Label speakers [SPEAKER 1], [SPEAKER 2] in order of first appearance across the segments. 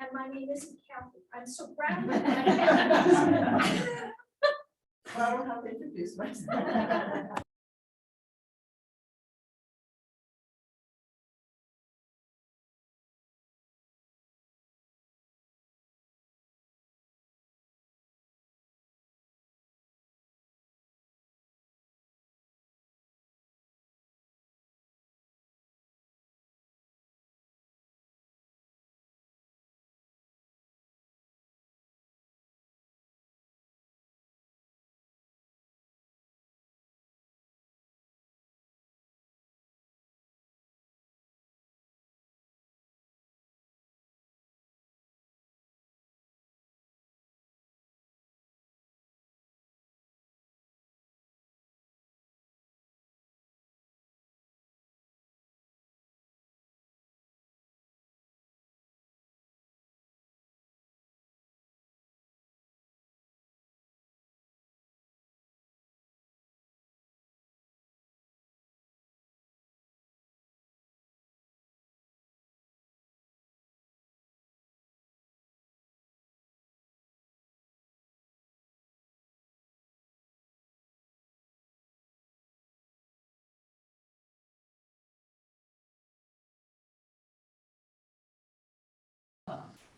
[SPEAKER 1] And my name isn't Kathy. I'm so proud of it.
[SPEAKER 2] I don't have to introduce myself.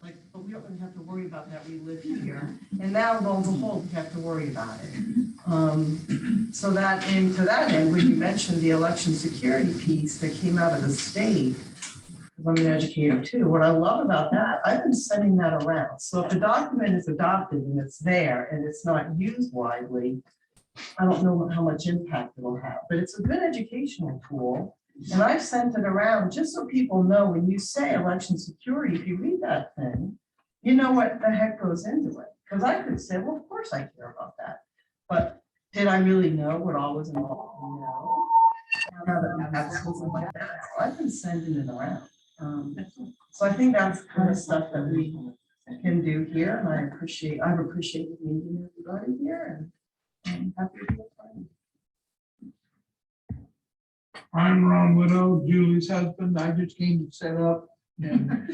[SPEAKER 2] Like, but we don't really have to worry about that. We live here, and now lo and behold, we have to worry about it. So that, and to that end, when you mentioned the election security piece that came out of the state, because I'm an educator too. What I love about that, I've been sending that around. So if a document is adopted and it's there and it's not used widely, I don't know how much impact it will have, but it's a good educational tool. And I've sent it around just so people know when you say election security, if you read that thing, you know what the heck goes into it. Because I could say, well, of course I care about that. But did I really know what all was involved? No. Now that we have something like that, so I've been sending it around. So I think that's the kind of stuff that we can do here. And I've appreciated meeting everybody here, and I'm happy to be a part of it.
[SPEAKER 3] I'm Ron Widow, Julie's husband. I just came to set up. And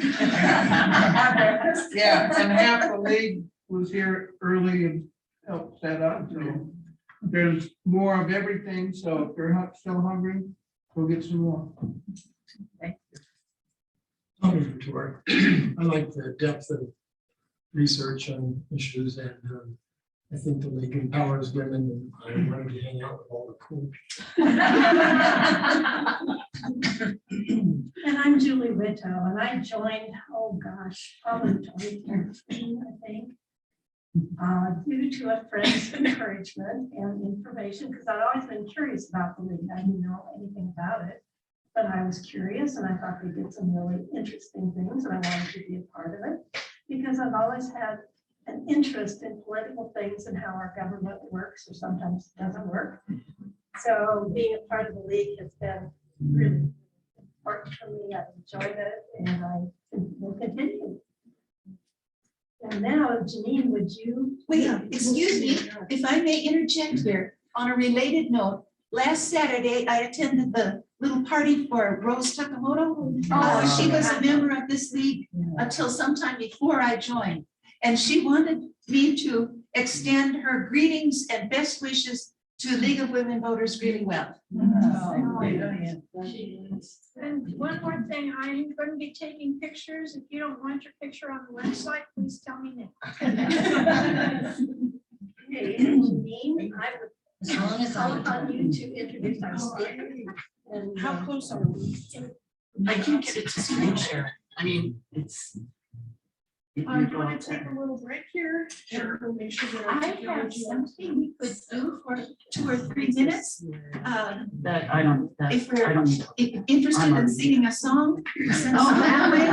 [SPEAKER 3] yeah, and half the league was here early and helped set up. So there's more of everything. So if you're still hungry, go get some more.
[SPEAKER 2] Thank you.
[SPEAKER 4] I'll move the tour. I like the depth of research on issues, and I think the league empowers women, and I wanted to hang out with all the cool
[SPEAKER 5] And I'm Julie Witto, and I joined, oh gosh, probably 2013, I think, due to a friend's encouragement and information, because I'd always been curious about the league. I didn't know anything about it, but I was curious, and I thought they did some really interesting things, and I wanted to be a part of it, because I've always had an interest in political things and how our government works, or sometimes it doesn't work. So being a part of the league has been really important for me. I've enjoyed it, and I will continue. And now, Janine, would you?
[SPEAKER 6] Wait, excuse me, if I may interject here, on a related note, last Saturday, I attended the little party for Rose Takamoto. She was a member of this league until sometime before I joined. And she wanted me to extend her greetings and best wishes to League of Women Voters Greeley-Weld.
[SPEAKER 1] And one more thing, I'm going to be taking pictures. If you don't want your picture on the website, please tell me now.
[SPEAKER 5] Hey, Janine, I would call upon you to introduce our speaker. And
[SPEAKER 2] How close are we?
[SPEAKER 7] I can't get it to screen share. I mean, it's.
[SPEAKER 1] Do you want to take a little break here?
[SPEAKER 7] Sure.
[SPEAKER 1] We'll make sure that our
[SPEAKER 6] I have
[SPEAKER 1] technology-
[SPEAKER 6] something we could do for 2 or 3 minutes.
[SPEAKER 7] That I don't, that
[SPEAKER 6] If
[SPEAKER 7] I
[SPEAKER 6] we're
[SPEAKER 7] don't need.
[SPEAKER 6] interested in singing a song. Sing a song that way.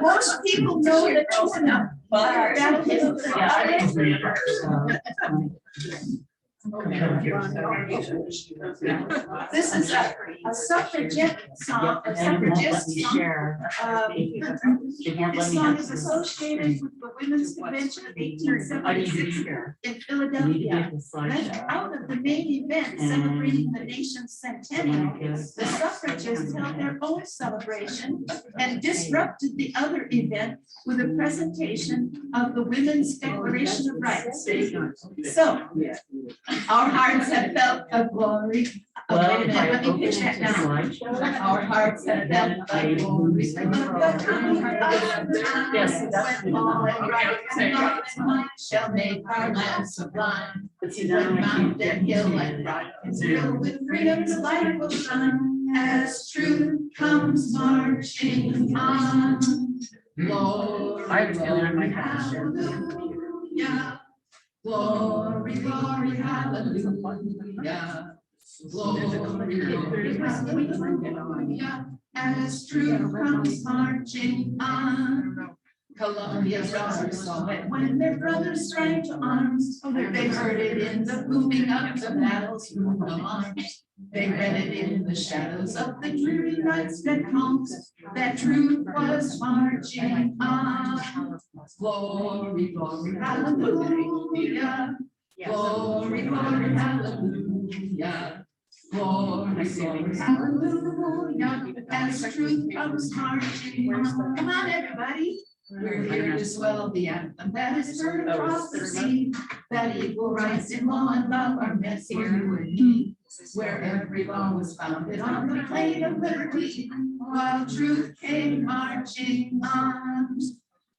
[SPEAKER 6] Most people know the tune.
[SPEAKER 7] Yeah, I can read it, so,
[SPEAKER 6] This is a suffragette song, a suffragist song. This song is associated with the Women's Convention of 1876 in Philadelphia. Left out of the main event celebrating the nation's centennial, the suffragists held their own celebration and disrupted the other event with a presentation of the Women's Declaration of Rights. So, our hearts have felt a glory. Wait a minute, let me pitch that down. Our hearts have felt a glory. Yes, when all right and love and might shall make our land sublime. When mountain and hill and rock is filled with freedom's light will shine as truth comes marching on. Glory, glory, hallelujah. Glory, glory, hallelujah. Glory, glory, hallelujah. As truth comes marching on. Columbia's daughters saw it when their brothers sprang to arms. They heard it in the booming of the battle's boom alarms. They read it in the shadows of the dreary nights that homes. That truth was marching on. Glory, glory, hallelujah. Glory, glory, hallelujah. Glory, glory, hallelujah. As truth comes marching on. Come on, everybody. We're here to swell the anthem that is heard across the sea. That equal rights in law and love are met for you and me. Where every law was founded on the plain of liberty, while truth came marching on.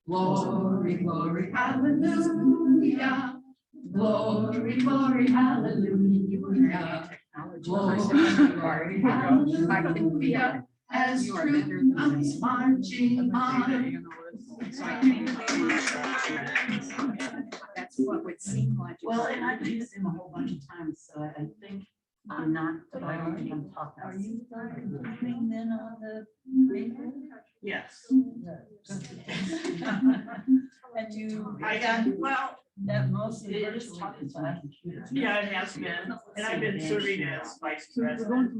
[SPEAKER 6] Glory, glory, hallelujah. Glory, glory, hallelujah. Glory, hallelujah. As truth comes marching on.
[SPEAKER 7] That's what would seem like. Well, and I've used him a whole bunch of times, so I think I'm not, but I don't think I'm talking.
[SPEAKER 5] Are you putting then on the paper?
[SPEAKER 1] Yes.
[SPEAKER 5] And you,
[SPEAKER 1] I got, well,
[SPEAKER 5] that mostly
[SPEAKER 7] It is
[SPEAKER 5] virtually
[SPEAKER 7] talking
[SPEAKER 5] is
[SPEAKER 7] to my
[SPEAKER 5] that.
[SPEAKER 7] computer.
[SPEAKER 1] yeah, it has been, and I've been serving as vice president.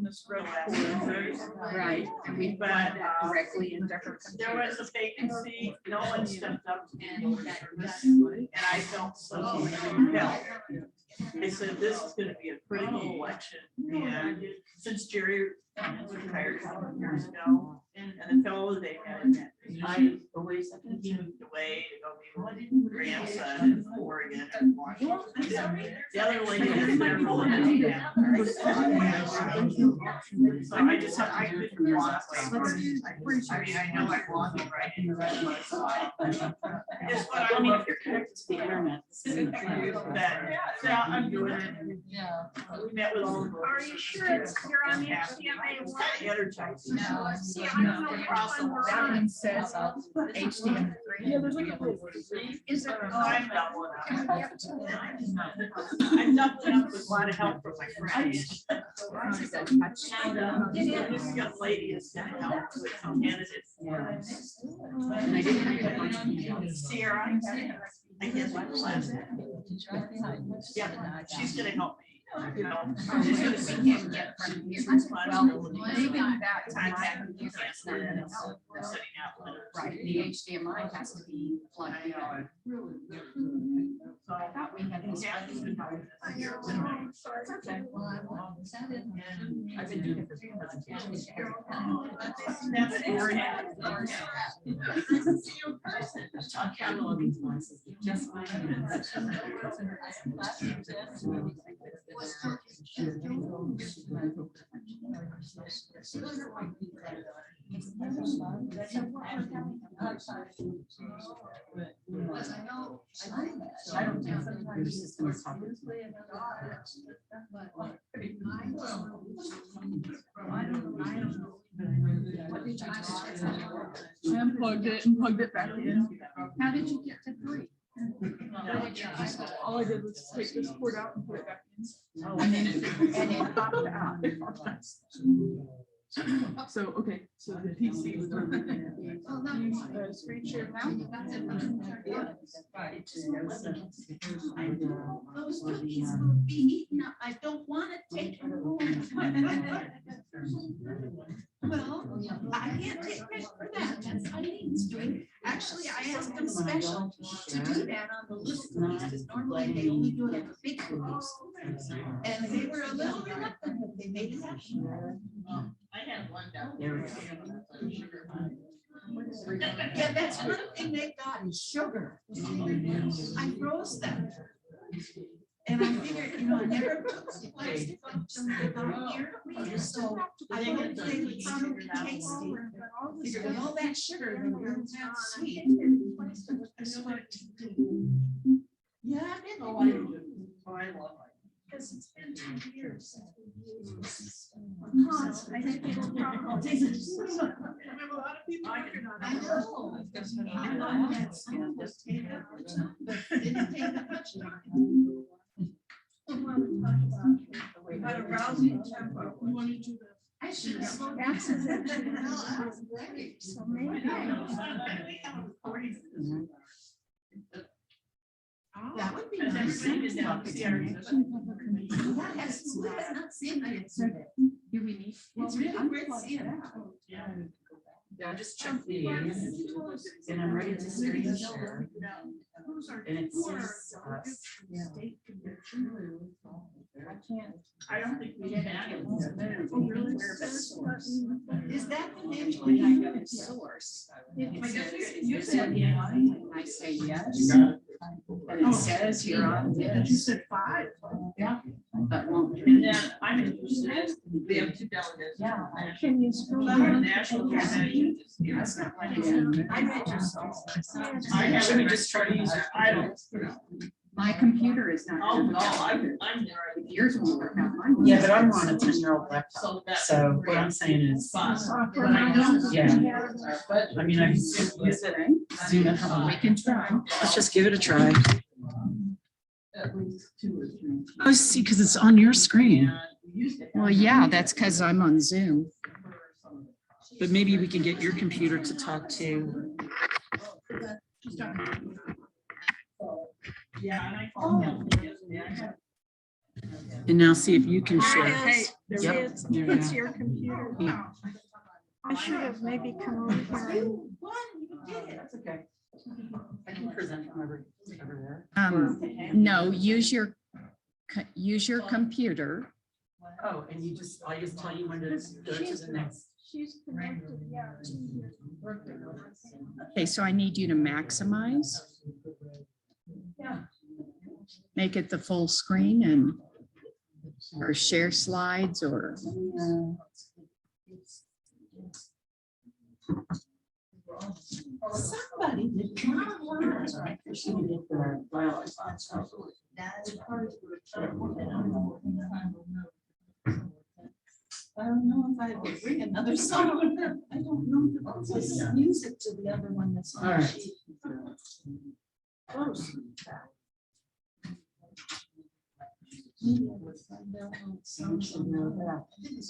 [SPEAKER 7] Right, and we
[SPEAKER 1] But,
[SPEAKER 7] find that directly in different.
[SPEAKER 1] There was a vacancy, no one stepped up to me for service, and I felt so compelled. I said, this is gonna be a critical election, and since Jerry retired a couple of years ago, and the fellow they had, I always, he moved away to go be with his grandson in Oregon and Washington. The other lady is there. So I just have, I couldn't walk. I mean, I know I walked right in the right place. It's what I mean, if you're connected to the internet. That, yeah, I'm doing it.
[SPEAKER 5] Yeah.
[SPEAKER 1] We met with all.
[SPEAKER 8] Are you sure you're on the HDMA one?
[SPEAKER 1] It's kind of energized.
[SPEAKER 8] No, see, I don't know which one we're
[SPEAKER 5] That
[SPEAKER 8] on.
[SPEAKER 5] one says HDMI.
[SPEAKER 8] Yeah, there's like a. Is it?
[SPEAKER 1] I'm doubling up. I'm doubling up with a lot of help from my friends. And this young lady is gonna help with candidates.
[SPEAKER 7] And I didn't read a bunch of emails.
[SPEAKER 1] Sierra, I guess my class. Yeah, she's gonna help me. You know, she's gonna see him get from his responsibility.
[SPEAKER 7] Leaving that time back.
[SPEAKER 1] Setting out.
[SPEAKER 7] Right, the HDMI has to be plugged in. So I thought we had this. I've been doing it for 3 presentations.
[SPEAKER 1] That's boring.
[SPEAKER 7] I'll count all these voices, just my minutes. I don't think sometimes the system is talking.
[SPEAKER 8] I unplugged it and plugged it back in.
[SPEAKER 7] How did you get to 3?
[SPEAKER 8] All I did was take this cord out and put it back in.
[SPEAKER 7] And then it popped out.
[SPEAKER 8] So, okay, so the PC was over there. Screen share now?
[SPEAKER 6] Those cookies will be eaten up. I don't want to take them home. Well, I can't take credit for that. That's Eileen's doing. Actually, I asked them special to do that on the little cookies, because normally they only do it on the big cookies. And they were a little reluctant, but they made it happen.
[SPEAKER 1] I had one down there.
[SPEAKER 6] Yeah, that's one thing they've got is sugar. I froze them. And I figured, I never took the plastic off till they got here. So I hoped they would still be tasty. Figured with all that sugar, they weren't that sweet. Yeah, I've been.
[SPEAKER 1] Oh, I do. Oh, I love it.
[SPEAKER 6] Because it's been 10 years. since we used this system.
[SPEAKER 5] I think it'll probably.
[SPEAKER 1] I have a lot of people working on
[SPEAKER 6] I know. I know that's gonna just take up the time, but it didn't take that much time.
[SPEAKER 5] About a rousing tempo.
[SPEAKER 6] I should have slowed down.
[SPEAKER 5] That's exactly.
[SPEAKER 6] Well, I was ready.
[SPEAKER 5] So maybe.
[SPEAKER 6] That would be
[SPEAKER 1] Because
[SPEAKER 6] nice.
[SPEAKER 1] everybody is downstairs.
[SPEAKER 6] Yeah, it's, we have not seen that. It's
[SPEAKER 8] Do we need?
[SPEAKER 6] it's really great seeing it.
[SPEAKER 1] Yeah.
[SPEAKER 7] Yeah, just check these, and I'm ready to screen share. And it says us.
[SPEAKER 1] I don't think we had it.
[SPEAKER 6] Is that the name?
[SPEAKER 7] Source.
[SPEAKER 1] You said yeah.
[SPEAKER 7] I say yes. And it says you're on
[SPEAKER 1] You
[SPEAKER 7] this,
[SPEAKER 1] said 5.
[SPEAKER 7] but won't.
[SPEAKER 1] And then I'm interested, we have 2 delegates.
[SPEAKER 7] Yeah.
[SPEAKER 5] Can you scroll
[SPEAKER 1] The
[SPEAKER 5] down?
[SPEAKER 1] national convention is here.
[SPEAKER 7] That's not what it is.
[SPEAKER 6] I read your stuff.
[SPEAKER 1] I haven't just tried to use it. I don't.
[SPEAKER 7] My computer is not.
[SPEAKER 1] Oh, no, I'm there.
[SPEAKER 7] Yours won't work out. Mine will.
[SPEAKER 9] Yeah, but I'm on a 10-year-old laptop,
[SPEAKER 1] So that's.
[SPEAKER 9] so what I'm saying is,
[SPEAKER 1] Fun. But I don't.
[SPEAKER 9] Yeah. I mean, I can use it, Zoom at
[SPEAKER 7] We
[SPEAKER 9] home.
[SPEAKER 7] can try.
[SPEAKER 9] Let's just give it a try.
[SPEAKER 1] At least 2 or 3.
[SPEAKER 9] Oh, see, because it's on your screen,
[SPEAKER 7] Well, yeah, that's because I'm on Zoom.
[SPEAKER 9] but maybe we can get your computer to talk to.
[SPEAKER 1] Yeah, and I called him yesterday. I have-
[SPEAKER 9] And now see if you can share.
[SPEAKER 8] Hey,
[SPEAKER 9] Yep.
[SPEAKER 5] It's
[SPEAKER 9] There we go.
[SPEAKER 5] your computer.
[SPEAKER 9] Yeah.
[SPEAKER 5] I should have maybe come over here and.
[SPEAKER 6] One, you did it.
[SPEAKER 9] That's okay. I can present from over there.
[SPEAKER 7] No, use your computer.
[SPEAKER 9] Oh, and you just, I'll just tell you when to go to the next.
[SPEAKER 5] She's connected, yeah.
[SPEAKER 7] Okay, so I need you to maximize.
[SPEAKER 5] Yeah.
[SPEAKER 7] Make it the full screen and, or share slides or.
[SPEAKER 6] Somebody did. I don't know if I would bring another song. I don't know. This music to the other one that's on
[SPEAKER 9] All
[SPEAKER 6] the
[SPEAKER 9] right.
[SPEAKER 6] sheet.
[SPEAKER 5] Close.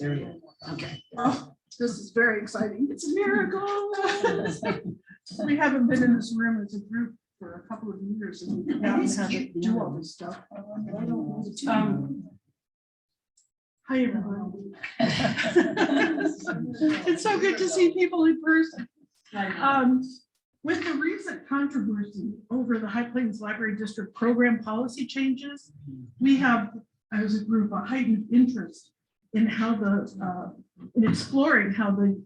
[SPEAKER 9] There we go. Okay.
[SPEAKER 8] Oh, this is very exciting. It's a miracle. We haven't been in this room as a group for a couple of years and we haven't had to do all this stuff. Hi, everyone. It's so good to see people in person. With the recent controversy over the High Plains Library District program policy changes, we have, as a group, a heightened interest in how in exploring how the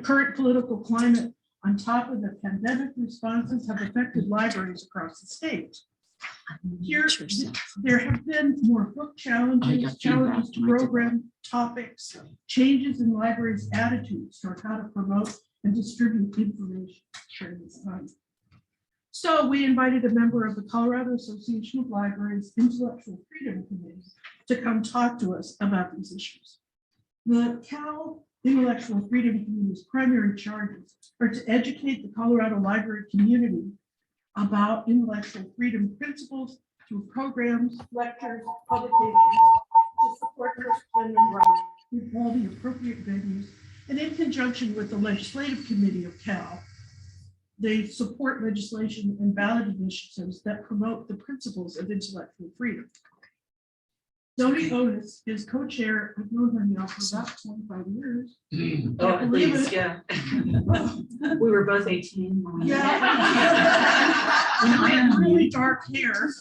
[SPEAKER 8] current political climate on top of the pandemic responses have affected libraries across the state. Here, there have been more book challenges, challenges to program topics, changes in libraries' attitudes toward how to promote and distribute information during this time. So we invited a member of the Colorado Association of Libraries Intellectual Freedom Committee to come talk to us about these issues. The Cal Intellectual Freedom Committee's primary charges are to educate the Colorado library community about intellectual freedom principles through programs, lectures, publications, to support First Amendment rights with all the appropriate venues And in conjunction with the Legislative Committee of Cal, they support legislation and ballot initiatives that promote the principles of intellectual freedom. Dodie Ownes is co-chair. I've known her now for about 25 years.
[SPEAKER 9] Oh, at
[SPEAKER 8] believe
[SPEAKER 9] least,
[SPEAKER 8] it.
[SPEAKER 9] yeah. We were both 18 when we met.
[SPEAKER 8] I have really dark hair.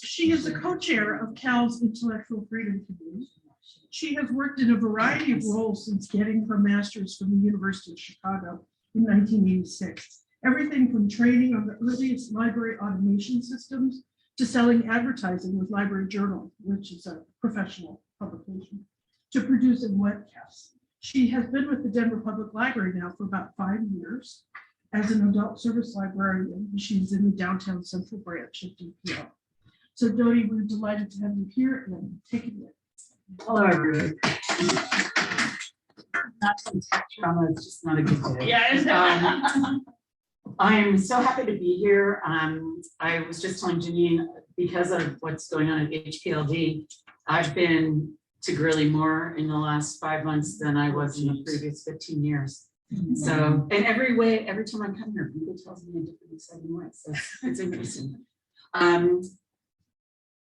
[SPEAKER 8] She is the co-chair of Cal's Intellectual Freedom Committee. She has worked in a variety of roles since getting her master's from the University of Chicago in 1986. Everything from training on the earliest library automation systems to selling advertising with Library Journal, which is a professional publication, to producing webcasts. She has been with the Denver Public Library now for about 5 years as an adult service librarian. She's in the downtown central branch of DPL. So Dodie, we're delighted to have you here and take it away.
[SPEAKER 7] Hello, everyone. Not some tech trauma, it's just not a good day.
[SPEAKER 1] Yeah.
[SPEAKER 7] I'm so happy to be here. I was just telling Janine, because of what's going on at HPLD, I've been to Greeley more in the last 5 months than I was in the previous 15 years. So, and every time I come here, people tells me in different exciting ways. So it's interesting.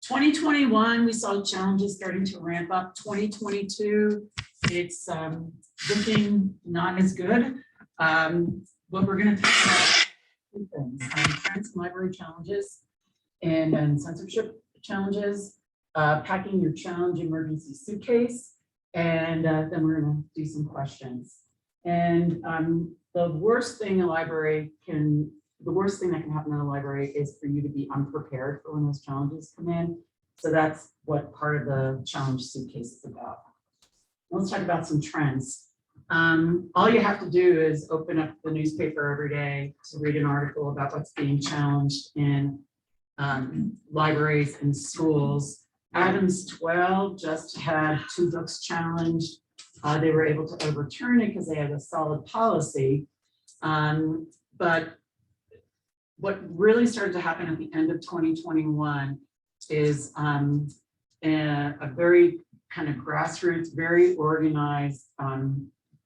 [SPEAKER 7] 2021, we saw challenges starting to ramp up. 2022, it's looking not as good. What we're going to talk about two things: trans library challenges and censorship challenges, packing your challenge emergency suitcase, and then we're going to do some questions. And the worst thing that can happen in a library is for you to be unprepared for when those challenges come in. So that's what part of the challenge suitcase is about. Let's talk about some trends. All you have to do is open up the newspaper every day to read an article about what's being challenged in libraries and schools. Adams 12 just had 2 books challenged. They were able to overturn it because they had a solid policy. But what really started to happen at the end of 2021 is a very kind of grassroots, very organized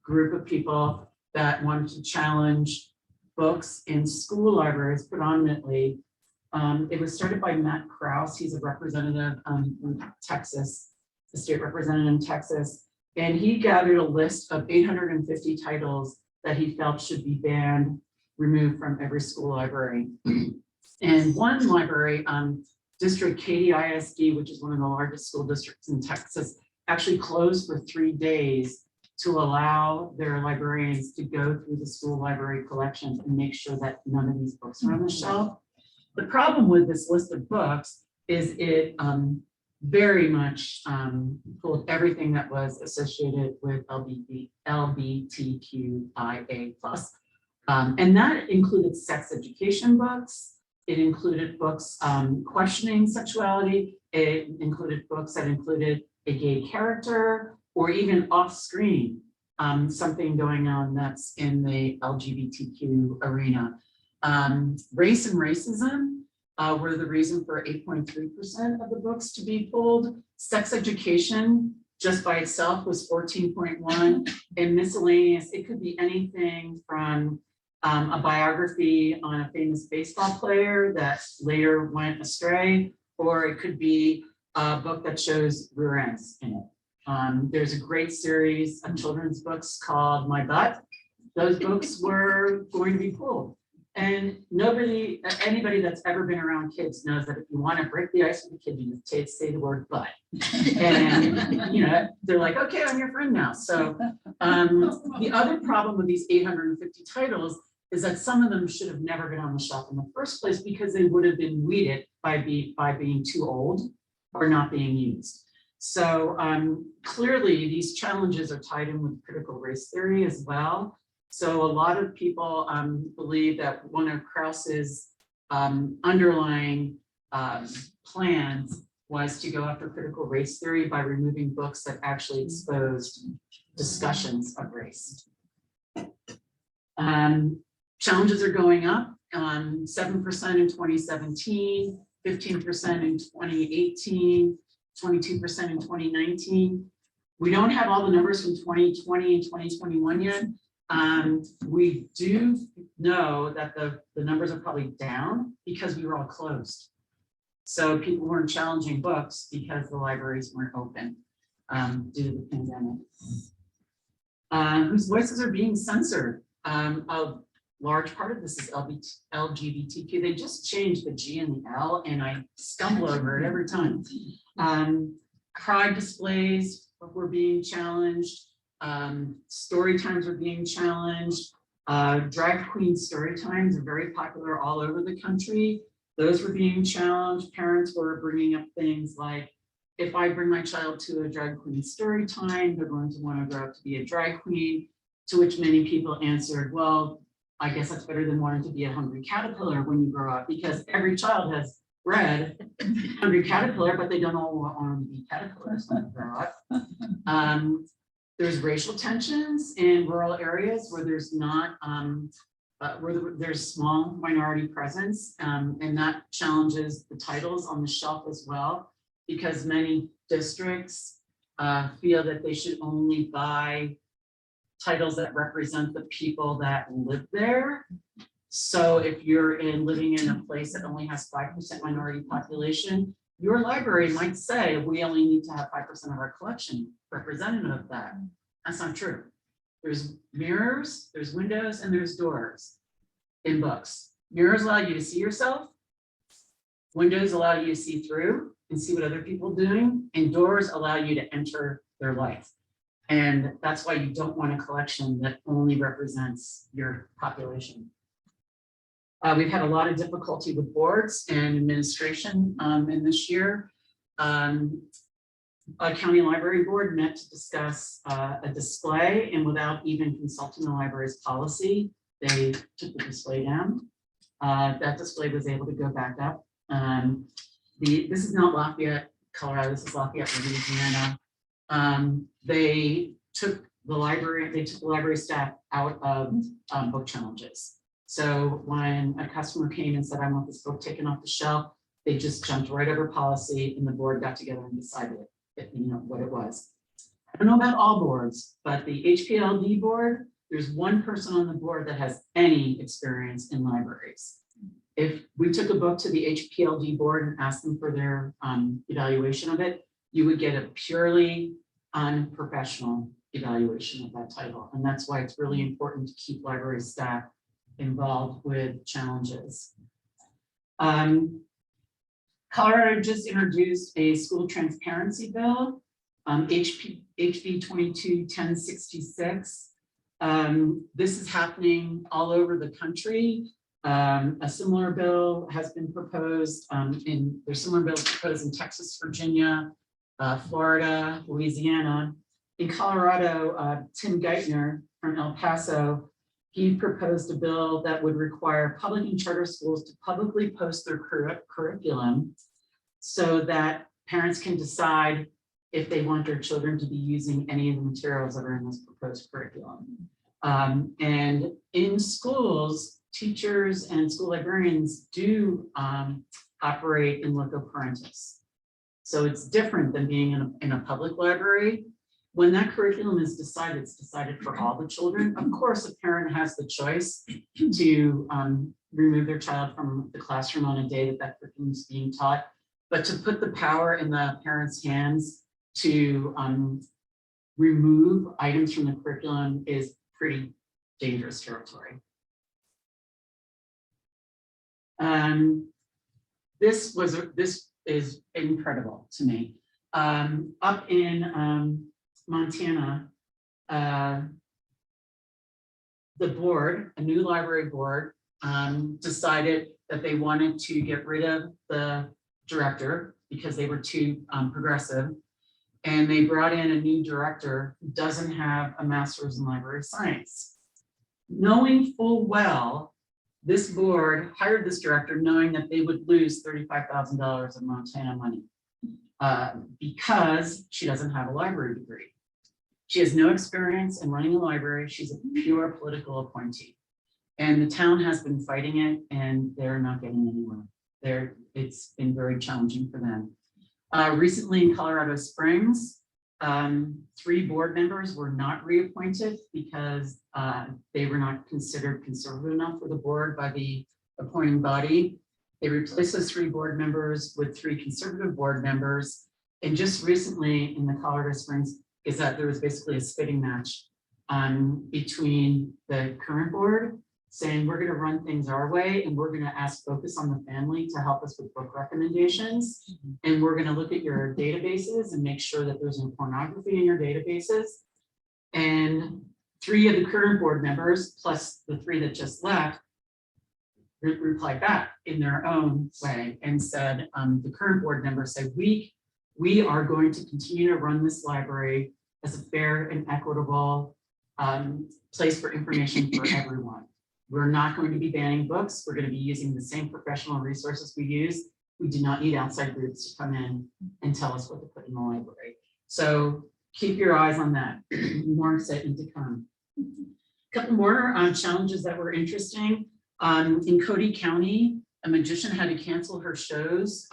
[SPEAKER 7] group of people that wanted to challenge books in school libraries predominantly. It was started by Matt Krause. He's a representative in Texas, a state representative in Texas. And he gathered a list of 850 titles that he felt should be banned, removed from every school library. And one library, District Katy ISD, which is one of the largest school districts in Texas, actually closed for 3 days to allow their librarians to go through the school library collections and make sure that none of these books are on the shelf. The problem with this list of books is it very much pulled everything that was associated with LGBTQIA+. And that included sex education books. It included books questioning sexuality. It included books that included a gay character or even off-screen, something going on that's in the LGBTQ arena. Race and racism were the reason for 8.3% of the books to be pulled. Sex education just by itself was 14.1, and miscellaneous, it could be anything from a biography on a famous baseball player that later went astray, or it could be a book that shows rear ends in it. There's a great series of children's books called My Butt. Those books were going to be pulled. And anybody that's ever been around kids knows that if you want to break the ice with a kid, you just say the word butt. And they're like, okay, I'm your friend now. So the other problem with these 850 titles is that some of them should have never been on the shelf in the first place because they would have been weeded by being too old or not being used. So clearly these challenges are tied in with critical race theory as well. So a lot of people believe that one of Krause's underlying plans was to go after critical race theory by removing books that actually exposed discussions of race. Challenges are going up, 7% in 2017, 15% in 2018, 22% in 2019. We don't have all the numbers from 2020 and 2021 yet. We do know that the numbers are probably down because we were all closed. So people weren't challenging books because the libraries weren't open due to the pandemic. Whose voices are being censored. A large part of this is LGBTQ. They just changed the G and the L, and I stumble over it every time. Pride displays were being challenged. Story times are being challenged. Drag queen story times are very popular all over the country. Those were being challenged. Parents were bringing up things like, if I bring my child to a drag queen story time, they're going to want to grow up to be a drag queen, to which many people answered, well, I guess that's better than wanting to be a hungry caterpillar when you grow up, because every child has read Hungry Caterpillar, but they don't all want to be caterpillars when they grow up. There's racial tensions in rural areas where there's not, there's small minority presence, and that challenges the titles on the shelf as well, because many districts feel that they should only buy titles that represent the people that live there. So if you're living in a place that only has 5% minority population, your library might say, we only need to have 5% of our collection representative of that. That's not true. There's mirrors, there's windows, and there's doors in books. Mirrors allow you to see yourself. Windows allow you to see through and see what other people are doing, and doors allow you to enter their life. And that's why you don't want a collection that only represents your population. We've had a lot of difficulty with boards and administration in this year. A county library board met to discuss a display, and without even consulting the library's policy, they took the display down. That display was able to go back up. This is not Lafayette, Colorado, this is Lafayette, Louisiana. They took the library staff out of book challenges. So when a customer came and said, I want this book taken off the shelf, they just jumped right over policy, and the board got together and decided what it was. I don't know about all boards, but the HPLD board, there's one person on the board that has any experience in libraries. If we took a book to the HPLD board and asked them for their evaluation of it, you would get a purely unprofessional evaluation of that title. And that's why it's really important to keep library staff involved with challenges. Colorado just introduced a school transparency bill, HB 22-1066. This is happening all over the country. A similar bill has been proposed there's similar bills proposed in Texas, Virginia, Florida, Louisiana. In Colorado, Tim Geithner from El Paso, he proposed a bill that would require public and charter schools to publicly post their curriculum so that parents can decide if they want their children to be using any of the materials that are in this proposed curriculum. And in schools, teachers and school librarians do operate in loco parentis. So it's different than being in a public library. When that curriculum is decided, it's decided for all the children. Of course, a parent has the choice to remove their child from the classroom on a day that curriculum is being taught, but to put the power in the parents' hands to remove items from the curriculum is pretty dangerous territory. This is incredible to me. Up in Montana, the board, a new library board, decided that they wanted to get rid of the director because they were too progressive. And they brought in a new director who doesn't have a master's in library science. Knowing full well, this board hired this director knowing that they would lose $35,000 of Montana money because she doesn't have a library degree. She has no experience in running a library. She's a pure political appointee. And the town has been fighting it, and they're not getting anywhere. It's been very challenging for them. Recently in Colorado Springs, 3 board members were not reappointed because they were not considered conservative enough for the board by the appointing body. They replaced those 3 board members with 3 conservative board members. And just recently in the Colorado Springs Gazette, there was basically a spitting match between the current board saying we're going to run things our way and we're going to ask Focus on the Family to help us with book recommendations. And we're going to look at your databases and make sure that there's no pornography in your databases. And 3 of the current board members, plus the 3 that just left, replied back in their own way and said, the current board members said, we are going to continue to run this library as a fair and equitable place for information for everyone. We're not going to be banning books. We're going to be using the same professional resources we use. We do not need outside groups to come in and tell us what to put in the library. So keep your eyes on that. More excitement to come. A couple more challenges that were interesting. In Cody County, a magician had to cancel her shows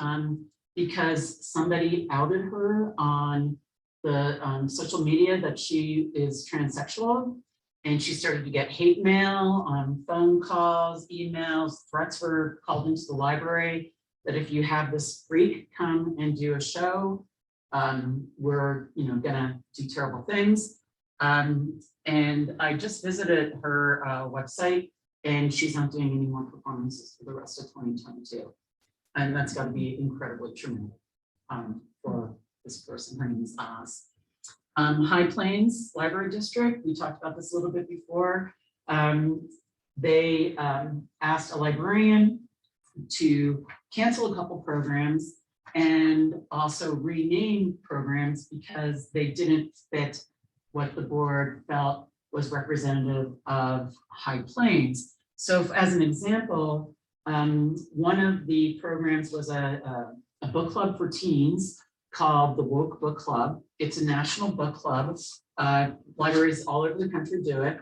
[SPEAKER 7] because somebody outed her on the social media that she is transsexual. And she started to get hate mail, phone calls, emails, threats were called into the library that if you have this freak come and do a show, we're gonna do terrible things. And I just visited her website and she's not doing any more performances for the rest of 2022. And that's gotta be incredibly traumatic for this person. Her name is Oz. High Plains Library District, we talked about this a little bit before. They asked a librarian to cancel a couple programs and also rename programs because they didn't fit what the board felt was representative of High Plains. So as an example, one of the programs was a book club for teens called the Woke Book Club. It's a national book club. Libraries all over the country do it.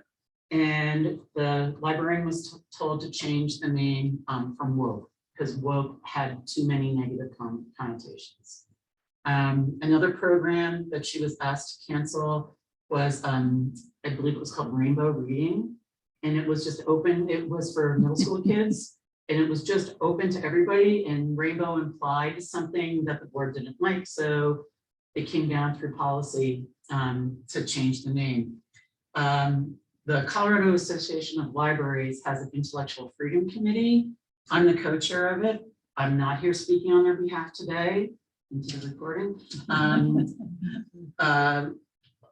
[SPEAKER 7] And the librarian was told to change the name from woke because woke had too many negative connotations. Another program that she was asked to cancel was, I believe it was called Rainbow Reading. And it was just open, it was for middle school kids. And it was just open to everybody, and rainbow implied something that the board didn't like. So it came down through policy to change the name. The Colorado Association of Libraries has an intellectual freedom committee. I'm the co-chair of it. I'm not here speaking on their behalf today into the recording. An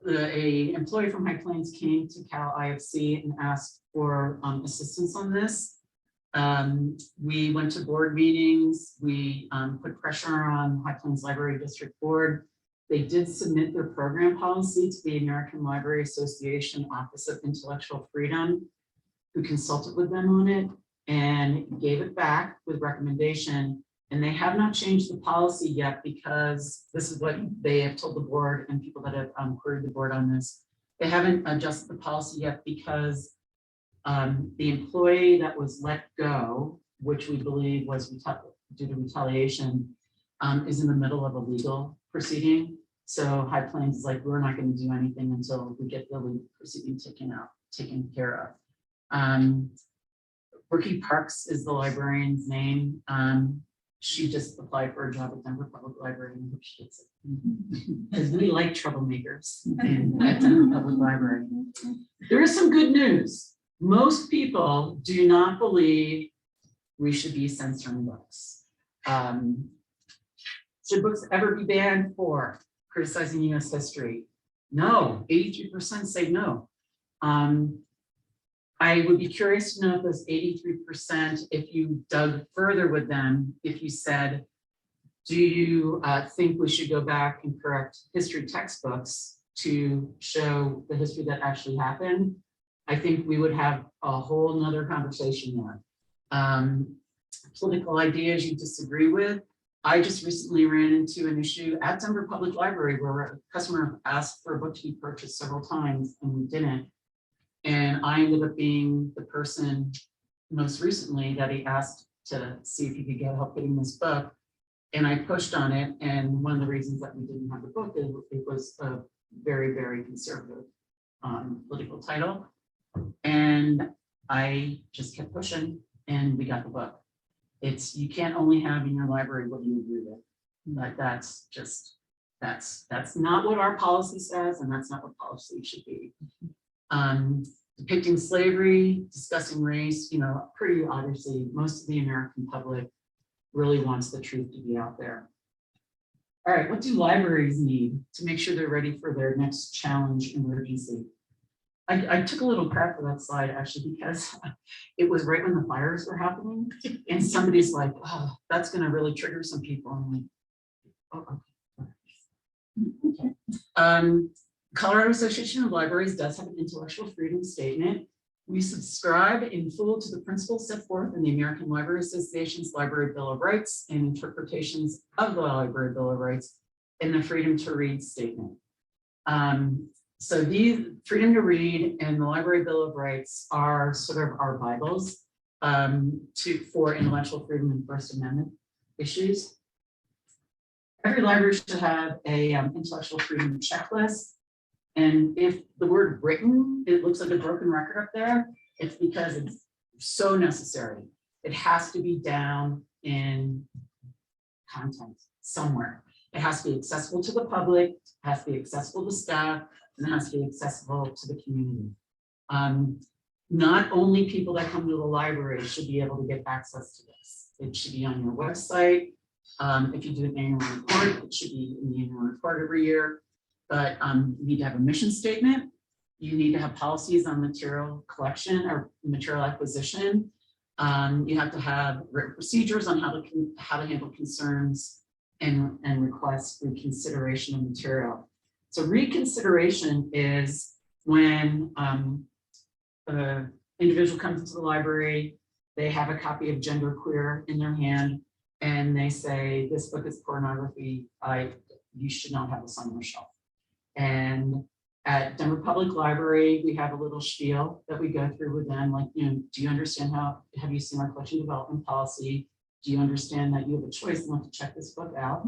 [SPEAKER 7] employee from High Plains came to Cal IFC and asked for assistance on this. We went to board meetings. We put pressure on High Plains Library District Board. They did submit their program policy to the American Library Association Office of Intellectual Freedom, who consulted with them on it and gave it back with recommendation. And they have not changed the policy yet because this is what they have told the board and people that have queried the board on this. They haven't adjusted the policy yet because the employee that was let go, which we believe was due to retaliation, is in the middle of a legal proceeding. So High Plains is like, we're not going to do anything until we get the legal proceeding taken care of. Brookie Parks is the librarian's name. She just applied for a job at Denver Public Library and hope she gets it. Because we like troublemakers at Denver Public Library. There is some good news. Most people do not believe we should be censoring books. Should books ever be banned for criticizing US history? No, 83% say no. I would be curious to know if those 83%, if you dug further with them, if you said, do you think we should go back and correct history textbooks to show the history that actually happened? I think we would have a whole nother conversation there. Political ideas you disagree with. I just recently ran into an issue at Denver Public Library where a customer asked for a book to be purchased several times and we didn't. And I ended up being the person most recently that he asked to see if he could get help getting this book. And I pushed on it, and one of the reasons that we didn't have the book is it was a very, very conservative political title. And I just kept pushing, and we got the book. It's, you can't only have in your library what you agree with. Like that's just, that's not what our policy says, and that's not what policy should be. Depicting slavery, discussing race, you know, pretty obviously, most of the American public really wants the truth to be out there. All right, what do libraries need to make sure they're ready for their next challenge emergency? I took a little crap for that slide actually, because it was right when the fires were happening, and somebody's like, oh, that's gonna really trigger some people. I'm like, oh, okay. Colorado Association of Libraries does have an intellectual freedom statement. We subscribe in full to the principles set forth in the American Library Association's Library Bill of Rights and interpretations of the Library Bill of Rights and the Freedom to Read statement. So these Freedom to Read and the Library Bill of Rights are sort of our Bibles for intellectual freedom and First Amendment issues. Every library should have a intellectual freedom checklist. And if the word written, it looks like a broken record up there, it's because it's so necessary. It has to be down in content somewhere. It has to be accessible to the public, it has to be accessible to staff, and it has to be accessible to the community. Not only people that come to the library should be able to get access to this. It should be on your website. If you do an annual report, it should be in the annual report every year. But you need to have a mission statement. You need to have policies on material collection or material acquisition. You have to have written procedures on how to handle concerns and request reconsideration of material. So reconsideration is when an individual comes into the library, they have a copy of Genderqueer in their hand, and they say, this book is pornography, you should not have this on your shelf. And at Denver Public Library, we have a little spiel that we go through with them, like, you know, do you understand have you seen our collection development policy? Do you understand that you have a choice not to check this book out?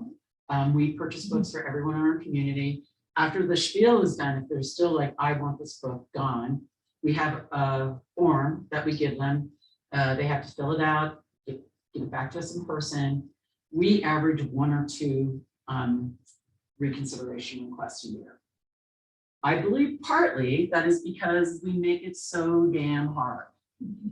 [SPEAKER 7] We purchase books for everyone in our community. After the spiel is done, if they're still like, I want this book gone, we have a form that we give them. They have to fill it out, give it back to us in person. We average 1 or 2 reconsideration requests a year. I believe partly that is because we make it so damn hard.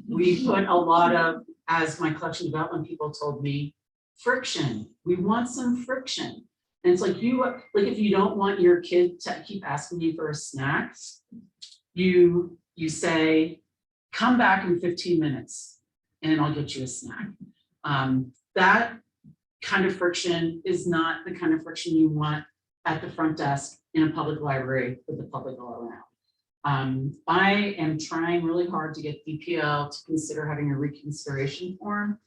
[SPEAKER 7] We put a lot of, as my collection development people told me, friction. We want some friction. And it's like if you don't want your kid to keep asking you for a snack, you say, come back in 15 minutes and I'll get you a snack. That kind of friction is not the kind of friction you want at the front desk in a public library with the public all around. I am trying really hard to get DPL to consider having a reconsideration form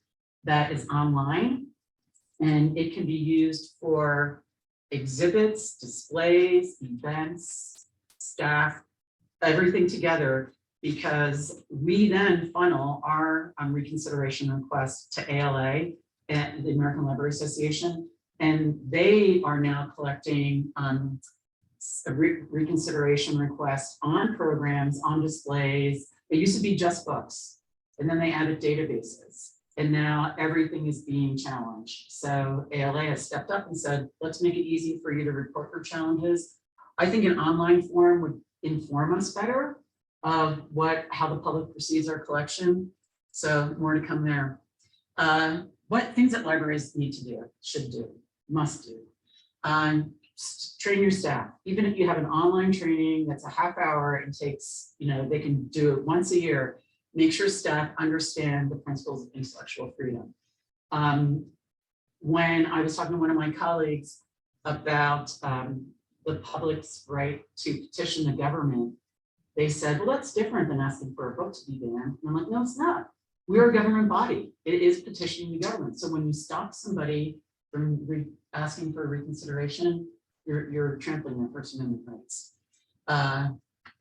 [SPEAKER 7] that is online, and it can be used for exhibits, displays, events, staff, everything together, because we then funnel our reconsideration request to ALA and the American Library Association, and they are now collecting a reconsideration request on programs, on displays. It used to be just books, and then they added databases, and now everything is being challenged. So ALA has stepped up and said, let's make it easy for you to report your challenges. I think an online form would inform us better of how the public perceives our collection. So more to come there. What things that libraries need to do, should do, must do. Train your staff. Even if you have an online training that's a half hour and takes, they can do it once a year, make sure staff understand the principles of intellectual freedom. When I was talking to one of my colleagues about the public's right to petition the government, they said, well, that's different than asking for a book to be banned. And I'm like, no, it's not. We're a government body. It is petitioning the government. So when you stop somebody from asking for a reconsideration, you're trampling their First Amendment rights.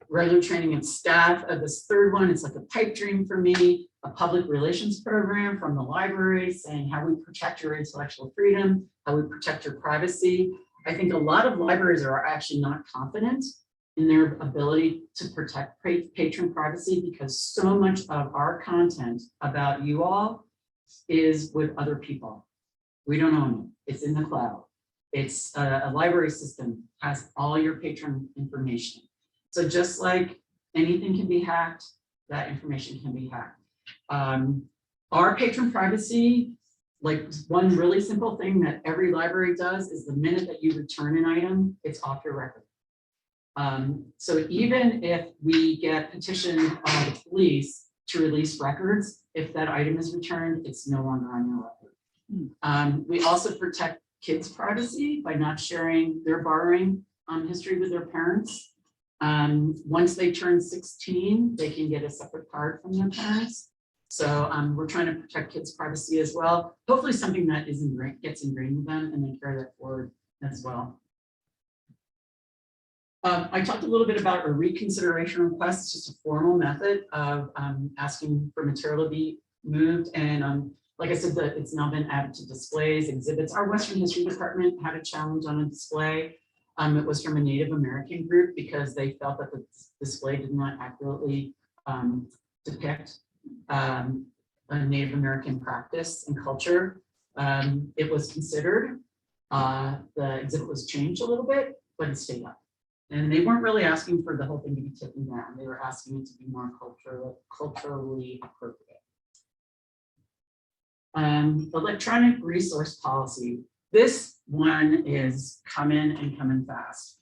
[SPEAKER 7] regular training of staff. This third one, it's like a pipe dream for me, a public relations program from the library saying how we protect your intellectual freedom, how we protect your privacy. I think a lot of libraries are actually not confident in their ability to protect patron privacy because so much of our content about you all is with other people. We don't own it. It's in the cloud. It's a library system, has all your patron information. So just like anything can be hacked, that information can be hacked. Our patron privacy, like one really simple thing that every library does is the minute that you return an item, it's off your record. So even if we get petitioned by the police to release records, if that item is returned, it's no longer on your record. We also protect kids' privacy by not sharing their borrowing history with their parents. Once they turn 16, they can get a separate card from their parents. So we're trying to protect kids' privacy as well. Hopefully something that is gets ingrained with them and then carry that forward as well. I talked a little bit about a reconsideration request. It's just a formal method of asking for material to be moved. And like I said, it's now been added to displays, exhibits. Our Western History Department had a challenge on a display. It was from a Native American group because they felt that the display did not accurately depict a Native American practice and culture. It was considered. The exhibit was changed a little bit, but it stayed up. And they weren't really asking for the whole thing to be taken down. They were asking it to be more culturally appropriate. Electronic resource policy. This one is coming fast.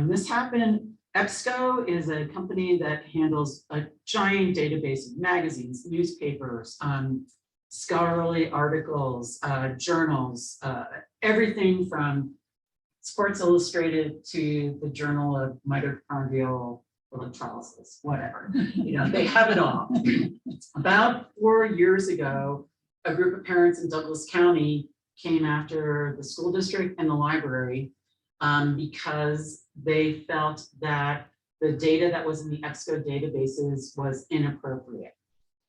[SPEAKER 7] This happened. EBSCO is a company that handles a giant database of magazines, newspapers, scholarly articles, journals, everything from Sports Illustrated to the Journal of Mitochondrial Electrolysis, whatever. You know, they have it all. About 4 years ago, a group of parents in Douglas County came after the school district and the library because they felt that the data that was in the EBSCO databases was inappropriate.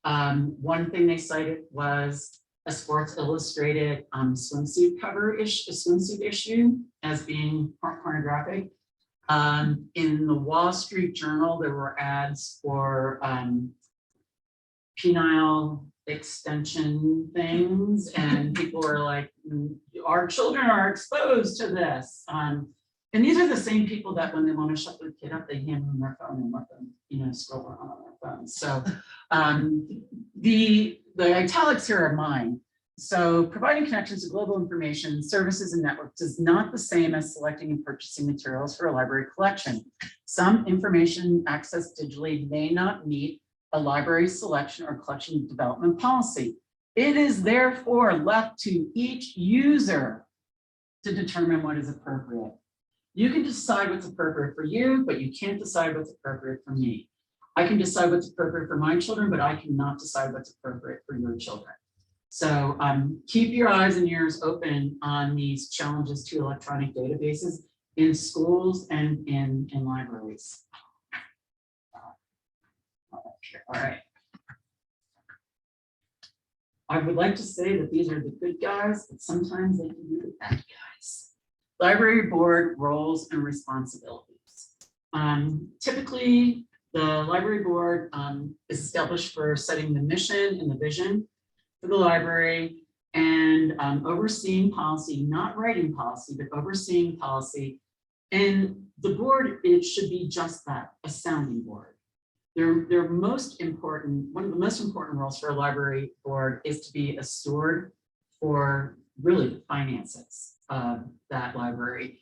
[SPEAKER 7] One thing they cited was a Sports Illustrated swimsuit issue as being pornographic. In the Wall Street Journal, there were ads for penile extension things, and people were like, our children are exposed to this. And these are the same people that when they want to shut their kid up, they hand them their phone and let them, you know, scroll around on their phone. So the italics here are mine. So providing connections to global information, services, and networks is not the same as selecting and purchasing materials for a library collection. Some information accessed digitally may not meet a library selection or collection development policy. It is therefore left to each user to determine what is appropriate. You can decide what's appropriate for you, but you can't decide what's appropriate for me. I can decide what's appropriate for my children, but I cannot decide what's appropriate for your children. So keep your eyes and ears open on these challenges to electronic databases in schools and in libraries. All right. I would like to say that these are the good guys, but sometimes they can be the bad guys. Library board roles and responsibilities. Typically, the library board is established for setting the mission and the vision for the library and overseeing policy, not writing policy, but overseeing policy. And the board, it should be just that, a sounding board. Their most important, one of the most important roles for a library board is to be a steward for really the finances of that library,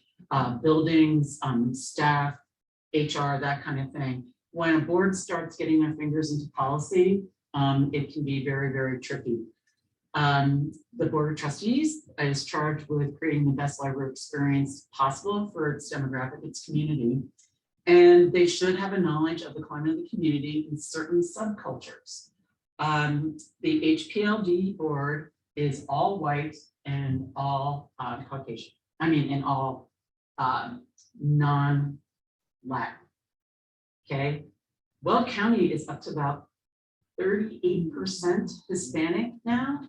[SPEAKER 7] buildings, staff, HR, that kind of thing. When a board starts getting their fingers into policy, it can be very, very tricky. The Board of Trustees is charged with creating the best library experience possible for its demographic, its community. And they should have a knowledge of the climate of the community in certain subcultures. The HPLD board is all white and all Caucasian. I mean, and all non-Latin. Okay, Weld County is up to about 38% Hispanic now.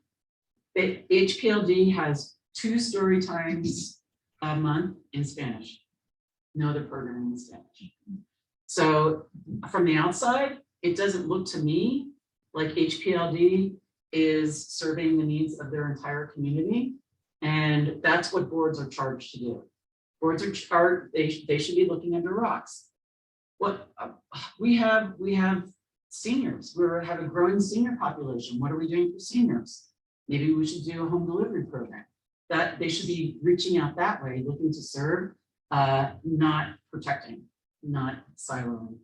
[SPEAKER 7] HPLD has 2 story times a month in Spanish. No other programming in Spanish. So from the outside, it doesn't look to me like HPLD is serving the needs of their entire community. And that's what boards are charged to do. Boards are charged, they should be looking under rocks. What we have seniors, we have a growing senior population. What are we doing for seniors? Maybe we should do a home delivery program. That they should be reaching out that way, looking to serve, not protecting, not siloing.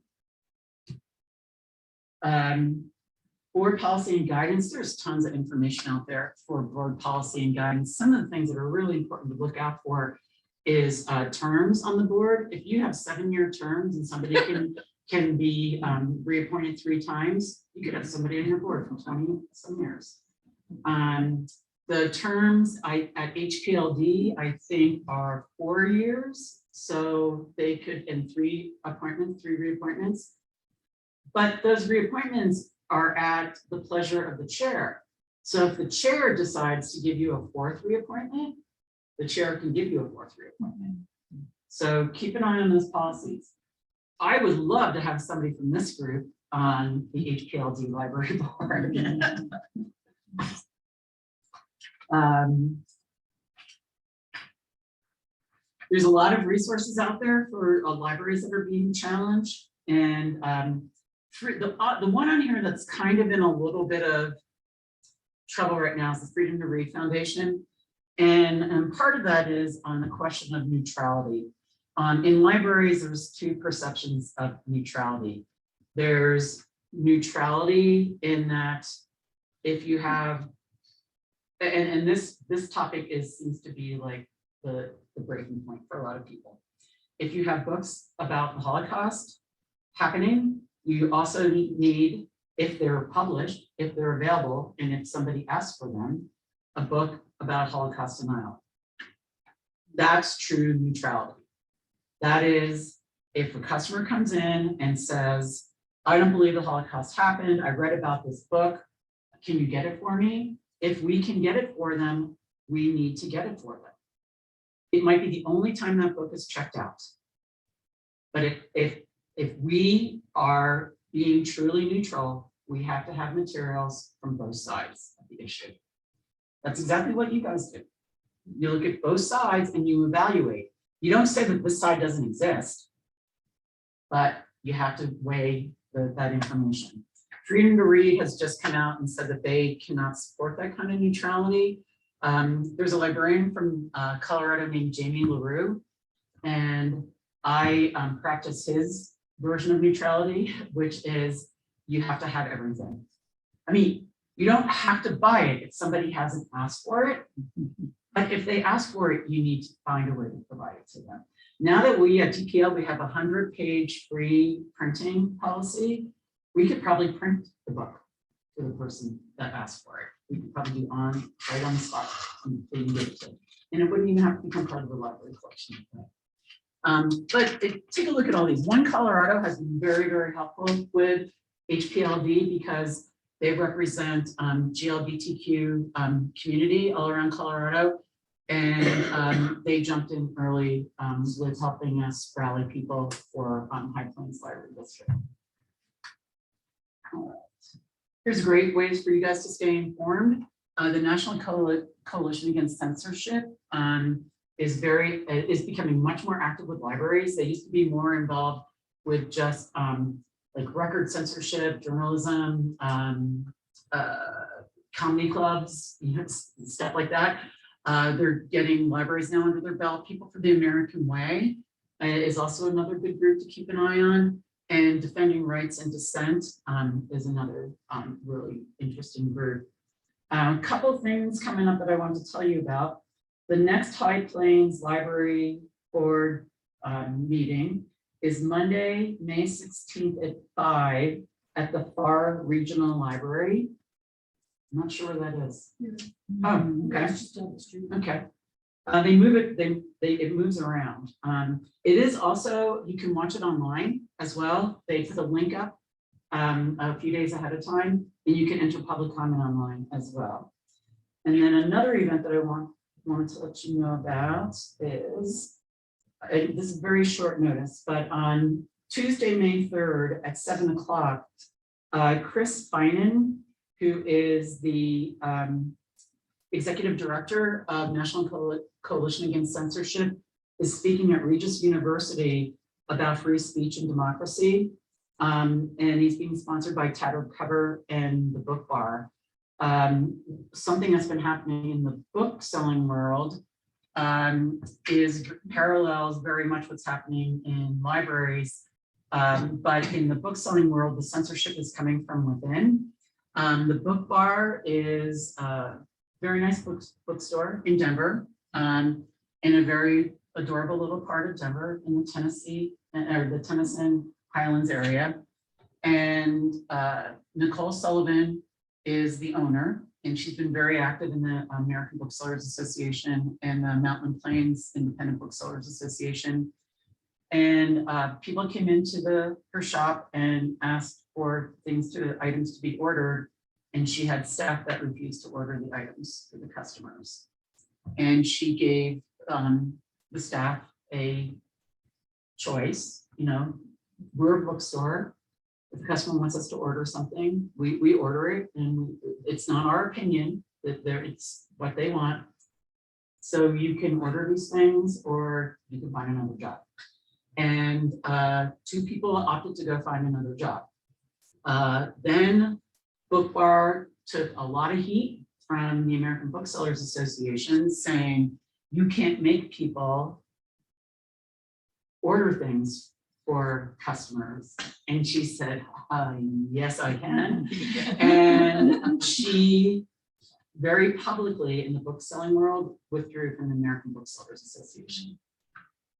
[SPEAKER 7] Board policy and guidance, there's tons of information out there for board policy and guidance. Some of the things that are really important to look out for is terms on the board. If you have 7-year terms and somebody can be reappointed 3 times, you could have somebody on your board for 20 some years. The terms at HPLD, I think, are 4 years. So they could, in 3 reappointments. But those reappointments are at the pleasure of the chair. So if the chair decides to give you a 4th reappointment, the chair can give you a 4th reappointment. So keep an eye on those policies. I would love to have somebody from this group on the HPLD library board. There's a lot of resources out there for libraries that are being challenged, and the one on here that's kind of in a little bit of trouble right now is the Freedom to Read Foundation, and part of that is on the question of neutrality. In libraries, there's 2 perceptions of neutrality. There's neutrality in that if you have, and this topic seems to be like the breaking point for a lot of people. If you have books about the Holocaust happening, you also need, if they're published, if they're available, and if somebody asks for them, a book about Holocaust denial. That's true neutrality. That is, if a customer comes in and says, I don't believe the Holocaust happened, I read about this book, can you get it for me? If we can get it for them, we need to get it for them. It might be the only time that book is checked out. But if we are being truly neutral, we have to have materials from both sides of the issue. That's exactly what you guys do. You look at both sides and you evaluate. You don't say that this side doesn't exist, but you have to weigh that information. Freedom to Read has just come out and said that they cannot support that kind of neutrality. There's a librarian from Colorado named Jamie LaRue, and I practice his version of neutrality, which is you have to have everything. I mean, you don't have to buy it if somebody hasn't asked for it, but if they ask for it, you need to find a way to provide it to them. Now that we at DPL, we have a 100-page free printing policy, we could probably print the book for the person that asked for it. We could probably do right on the spot, and they can give it to them. And it wouldn't even have to become part of the library collection. But take a look at all these. One Colorado has been very, very helpful with HPLD because they represent GLBTQ community all around Colorado. And they jumped in early with helping us rally people for High Plains Library District. All right. Here's great ways for you guys to stay informed. The National Coalition Against Censorship is becoming much more active with libraries. They used to be more involved with just like record censorship, journalism, comedy clubs, stuff like that. They're getting libraries now under their belt. People for the American Way is also another good group to keep an eye on. And Defending Rights and Dissent is another really interesting group. A couple of things coming up that I wanted to tell you about. The next High Plains Library Board meeting is Monday, May 16th at 5 at the Far Regional Library. I'm not sure where that is. Oh, okay. Okay. They move it, it moves around. It is also, you can watch it online. as well. They put a link up a few days ahead of time, and you can enter public comment online as well. And then another event that I wanted to let you know about is, this is very short notice, but on Tuesday, May 3rd at 7 o'clock, Chris Finan, who is the Executive Director of National Coalition Against Censorship, is speaking at Regis University about free speech and democracy. And he's being sponsored by Tattered Cover and the Book Bar. Something that's been happening in the book selling world is parallels very much what's happening in libraries. But in the book selling world, the censorship is coming from within. The Book Bar is a very nice bookstore in Denver, in a very adorable little part of Denver in the Tennessee or the Tennyson Highlands area. And Nicole Sullivan is the owner, and she's been very active in the American Booksellers Association and the Mountain Plains Independent Booksellers Association. And people came into her shop and asked for items to be ordered, and she had staff that refused to order the items for the customers. And she gave the staff a choice. You know, we're a bookstore. If the customer wants us to order something, we order it, and it's not our opinion that it's what they want. So you can order these things, or you can find another job. And 2 people opted to go find another job. Then Book Bar took a lot of heat from the American Booksellers Association, saying you can't make people order things for customers. And she said, yes, I can. And she very publicly in the book selling world withdrew from the American Booksellers Association.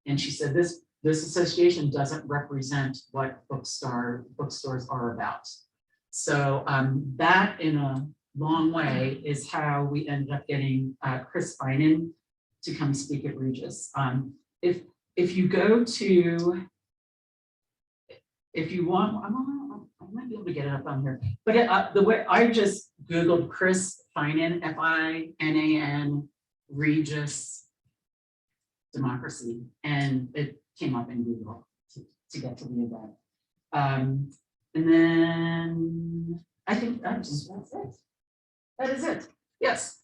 [SPEAKER 7] And she said, this association doesn't represent what bookstores are about. So that in a long way is how we ended up getting Chris Finan to come speak at Regis. If you go to, if you want, I might be able to get it up on here, but the way I just Googled Chris Finan, Finan, Regis Democracy, and it came up in Google to get to the event. And then I think that's it. That is it. Yes.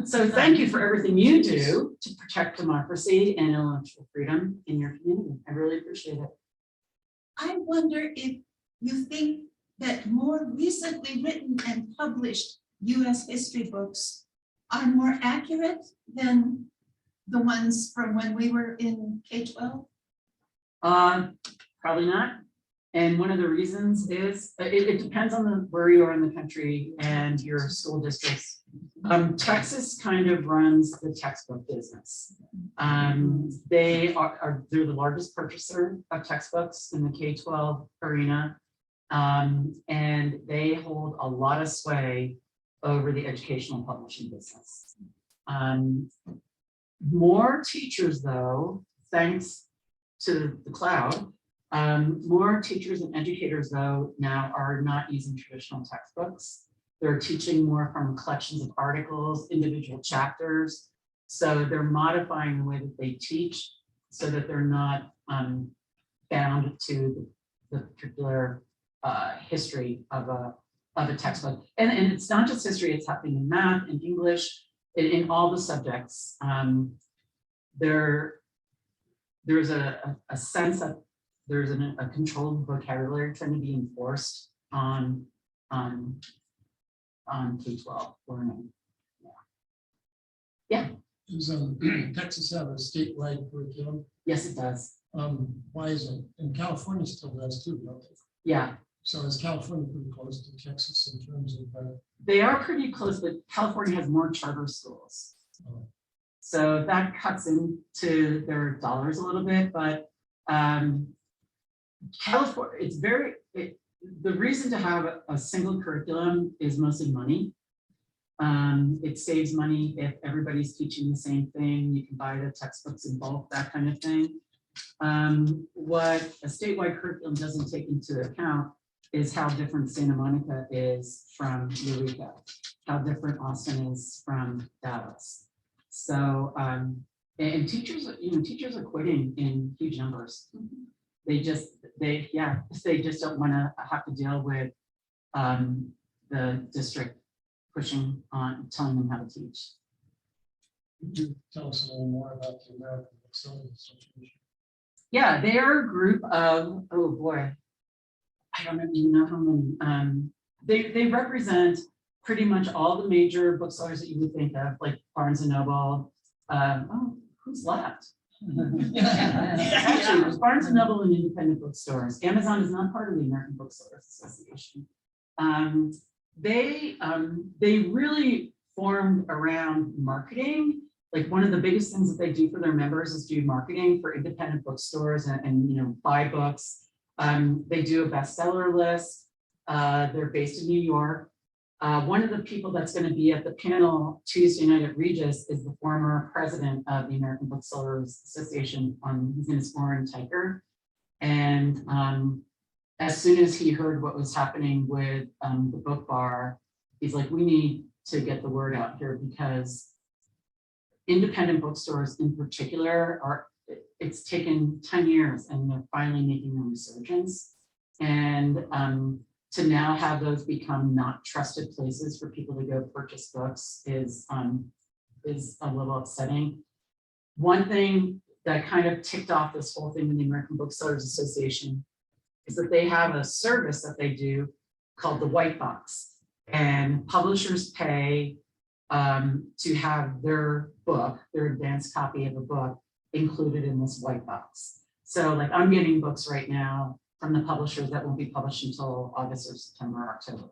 [SPEAKER 7] So thank you for everything you do to protect democracy and intellectual freedom in your community. I really appreciate it.
[SPEAKER 6] I wonder if you think that more recently written and published US history books are more accurate than the ones from when we were in K-12?
[SPEAKER 7] Probably not. And one of the reasons is it depends on where you are in the country and your school districts. Texas kind of runs the textbook business. They're the largest purchaser of textbooks in the K-12 arena. And they hold a lot of sway over the educational publishing business. More teachers, though, thanks to the cloud, more teachers and educators, though, now are not using traditional textbooks. They're teaching more from collections of articles, individual chapters. So they're modifying the way that they teach so that they're not bound to the particular history of a textbook. And it's not just history, it's happening in math and English, in all the subjects. There's a sense that there's a controlled vocabulary trying to be enforced on K-12 learning. Yeah.
[SPEAKER 4] Does Texas have a statewide curriculum?
[SPEAKER 7] Yes, it does.
[SPEAKER 4] Why isn't, and California still does too, don't they?
[SPEAKER 7] Yeah.
[SPEAKER 4] So is California pretty close to Texas in terms of?
[SPEAKER 7] They are pretty close, but California has more charter schools. So that cuts into their dollars a little bit, but California, the reason to have a single curriculum is mostly money. It saves money if everybody's teaching the same thing. You can buy the textbooks in bulk, that kind of thing. What a statewide curriculum doesn't take into account is how different Santa Monica is from Eureka, how different Austin is from Dallas. So, and teachers, teachers are quitting in huge numbers. They just don't want to have to deal with the district pushing on, telling them how to teach.
[SPEAKER 4] Could you tell us a little more about the American Bookselling Association?
[SPEAKER 7] Yeah, they are a group of, oh boy, I don't even know how many. They represent pretty much all the major booksellers that you would think of, like Barnes and Noble. Oh, who's left? Actually, there's Barnes and Noble and independent bookstores. Amazon is not part of the American Booksellers Association. They really formed around marketing. Like one of the biggest things that they do for their members is do marketing for independent bookstores and buy books. They do a bestseller list. They're based in New York. One of the people that's going to be at the panel Tuesday night at Regis is the former president of the American Booksellers Association. His name is Warren Tyker. And as soon as he heard what was happening with the book bar, he's like, we need to get the word out here because independent bookstores in particular it's taken 10 years and they're finally making a resurgence. And to now have those become not trusted places for people to go purchase books is a little upsetting. One thing that kind of ticked off this whole thing with the American Booksellers Association is that they have a service that they do called the White Box, and publishers pay to have their book, their advanced copy of a book, included in this White Box. So like I'm getting books right now from the publishers that won't be published until August or September or October.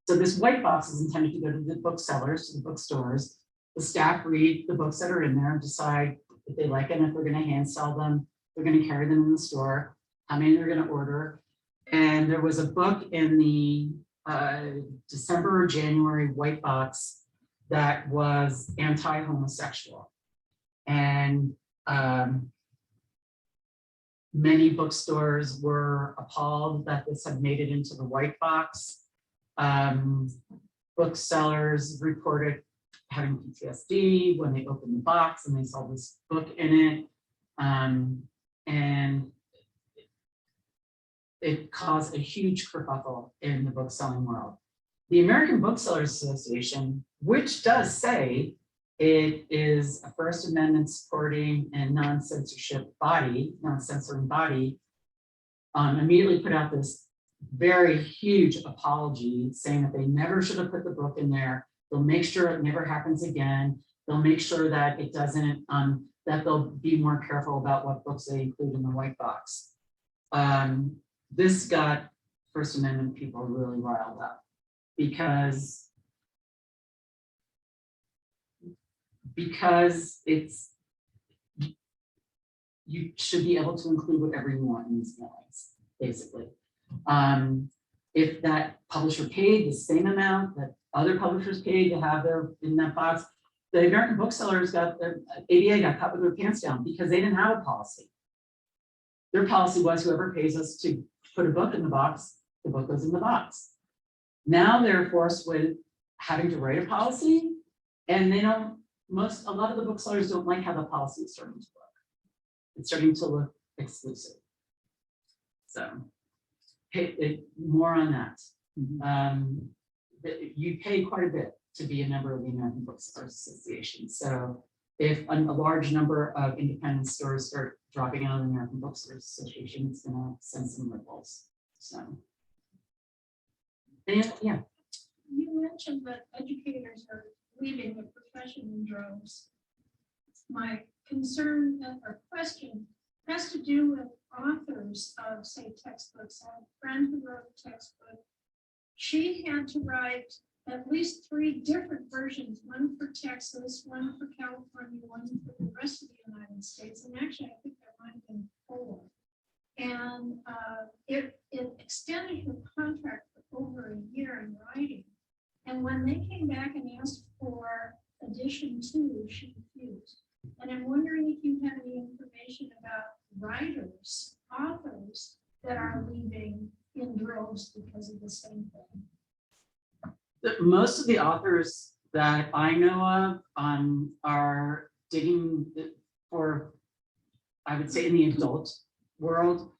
[SPEAKER 7] So this White Box is intended to go to the booksellers, to the bookstores. The staff read the books that are in there and decide if they like them, if they're going to hand sell them, they're going to carry them in the store, how many they're going to order. And there was a book in the December or January White Box that was anti-homosexual. And many bookstores were appalled that this had made it into the White Box. Booksellers reported having PTSD when they opened the box and they saw this book in it. And it caused a huge kerfuffle in the book selling world. The American Booksellers Association, which does say it is a First Amendment supporting and non-censorship body, non-censoring body, immediately put out this very huge apology saying that they never should have put the book in there. They'll make sure it never happens again. They'll make sure that it doesn't, that they'll be more careful about what books they include in the White Box. This got First Amendment people really riled up because it's, you should be able to include whatever you want in these mailings, basically. If that publisher paid the same amount that other publishers paid to have their in that box, the American Booksellers got their ABA got caught with their pants down because they didn't have a policy. Their policy was whoever pays us to put a book in the box, the book goes in the box. Now they're forced with having to write a policy, and they don't. A lot of the booksellers don't like how the policy is starting to look. It's starting to look exclusive. So, more on that. You pay quite a bit to be a member of the American Booksellers Association. So, if a large number of independent stores start dropping out of the American Booksellers Association, it's going to send some ripples. So, and yeah.
[SPEAKER 5] You mentioned that educators are leaving the profession in droves. My concern or question has to do with authors of, say, textbooks. I have a friend who wrote a textbook. She had to write at least 3 different versions, one for Texas, one for California, one for the rest of the United States. And actually, I think there might have been 4. And it extended her contract for over a year in writing. And when they came back and asked for edition 2, she refused. And I'm wondering if you have any information about writing
[SPEAKER 7] Most of the authors that I know of are digging for, I would say in the adult world,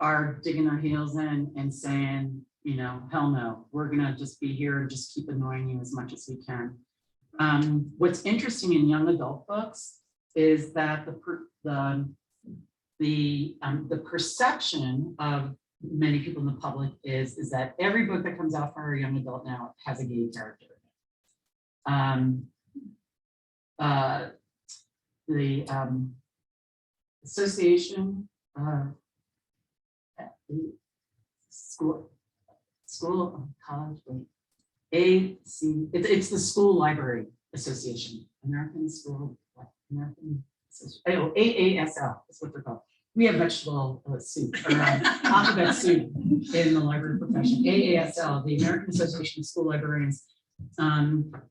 [SPEAKER 7] are digging their heels in and saying, you know, hell no, we're gonna just be here and just keep annoying you as much as we can. What's interesting in young adult books is that the perception of many people in the public is that every book that comes out for a young adult now has a gay character. The association, college, it's the School Library Association, American AASL is what they're called. We have vegetable soup, or alphabet soup in the library profession. AASL, the American Association of School Librarians,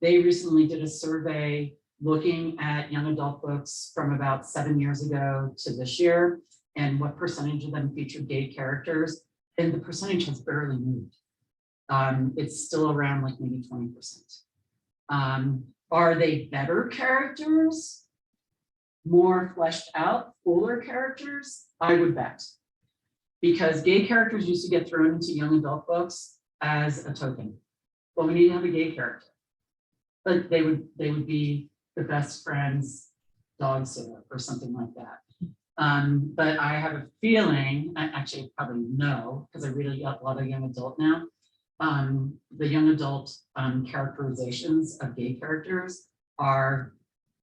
[SPEAKER 7] they recently did a survey looking at young adult books from about 7 years ago to this year, and what percentage of them featured gay characters, and the percentage has barely moved. It's still around like maybe 20%. Are they better characters? More fleshed out, fuller characters? I would bet. Because gay characters used to get thrown into young adult books as a token. Well, we need to have a gay character. But they would be the best friend's dog sitter or something like that. But I have a feeling, I actually probably know, because I read a lot of young adult now, the young adult characterizations of gay characters are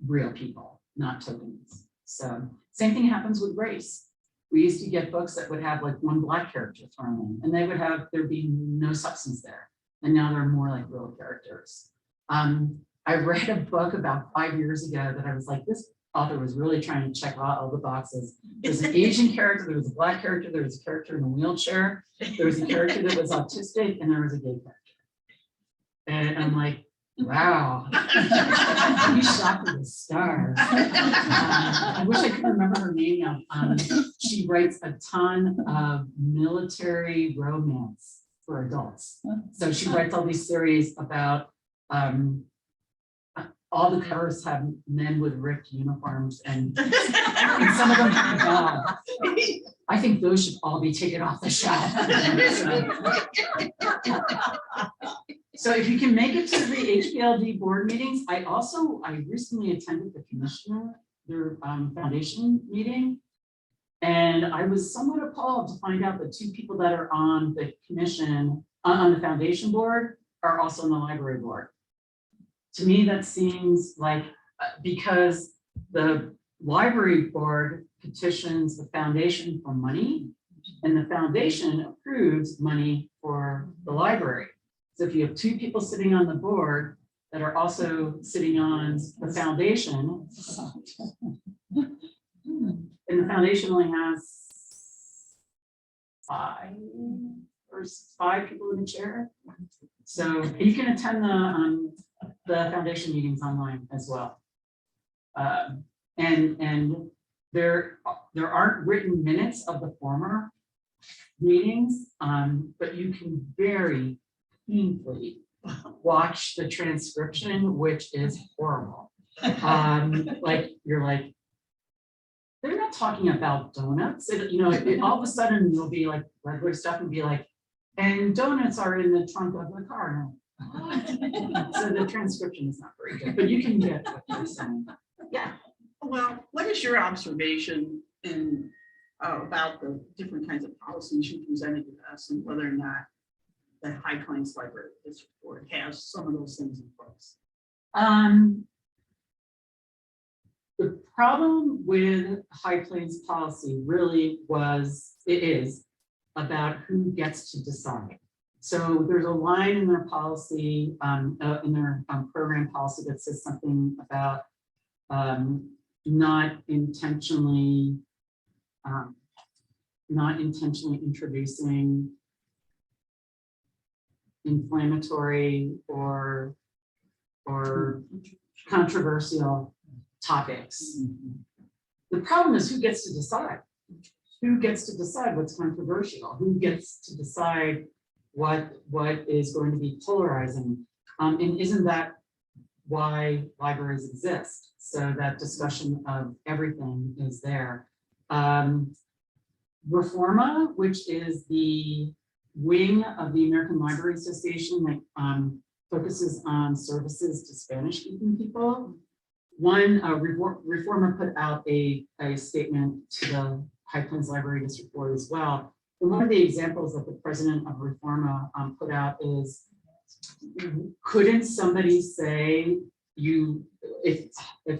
[SPEAKER 7] real people, not tokens. So same thing happens with race. We used to get books that would have like one black character thrown in, and there'd be no substance there. And now they're more like real characters. I read a book about 5 years ago that I was like, this author was really trying to check all the boxes. There's an Asian character, there was a black character, there was a character in a wheelchair, there was a character that was autistic, and there was a gay character. And I'm like, wow, you shot for the stars. I wish I could remember her name now. She writes a ton of military romance for adults. So she writes all these series about all the covers have men with ripped uniforms, and some of them have dogs. I think those should all be taken off the shelf. So if you can make it to the HPLD board meetings, I recently attended the commissioner, their foundation meeting. And I was somewhat appalled to find out that 2 people that are on the commission, on the foundation board, are also on the library board. To me, that seems like, because the library board petitions the foundation for money, and the foundation approves money for the library. So if you have 2 people sitting on the board that are also sitting on the foundation, and the foundation only has 5 people in the chair. So you can attend the foundation meetings online as well. And there aren't written minutes of the former meetings, but you can very painfully watch the transcription, which is horrible. Like you're like, they're not talking about donuts. All of a sudden you'll be like regular stuff and be like, and donuts are in the trunk of the car. So the transcription is not very good, but you can get what they're saying. Yeah.
[SPEAKER 1] Well, what is your observation about the different kinds of policies you presented to us, and whether or not the High Plains Library District Board has some of those things in place?
[SPEAKER 7] The problem with High Plains policy really is about who gets to decide. So there's a line in their policy, in their program policy, that says something about not intentionally introducing inflammatory or controversial topics. The problem is who gets to decide. Who gets to decide what's controversial? Who gets to decide what is going to be polarizing? And isn't that why libraries exist? So that discussion of everything is there. Reforma, which is the wing of the American Library Association that focuses on services to Spanish-speaking people. One, Reforma put out a statement to the High Plains Library District Board as well. And one of the examples that the president of Reforma put out is, couldn't somebody say if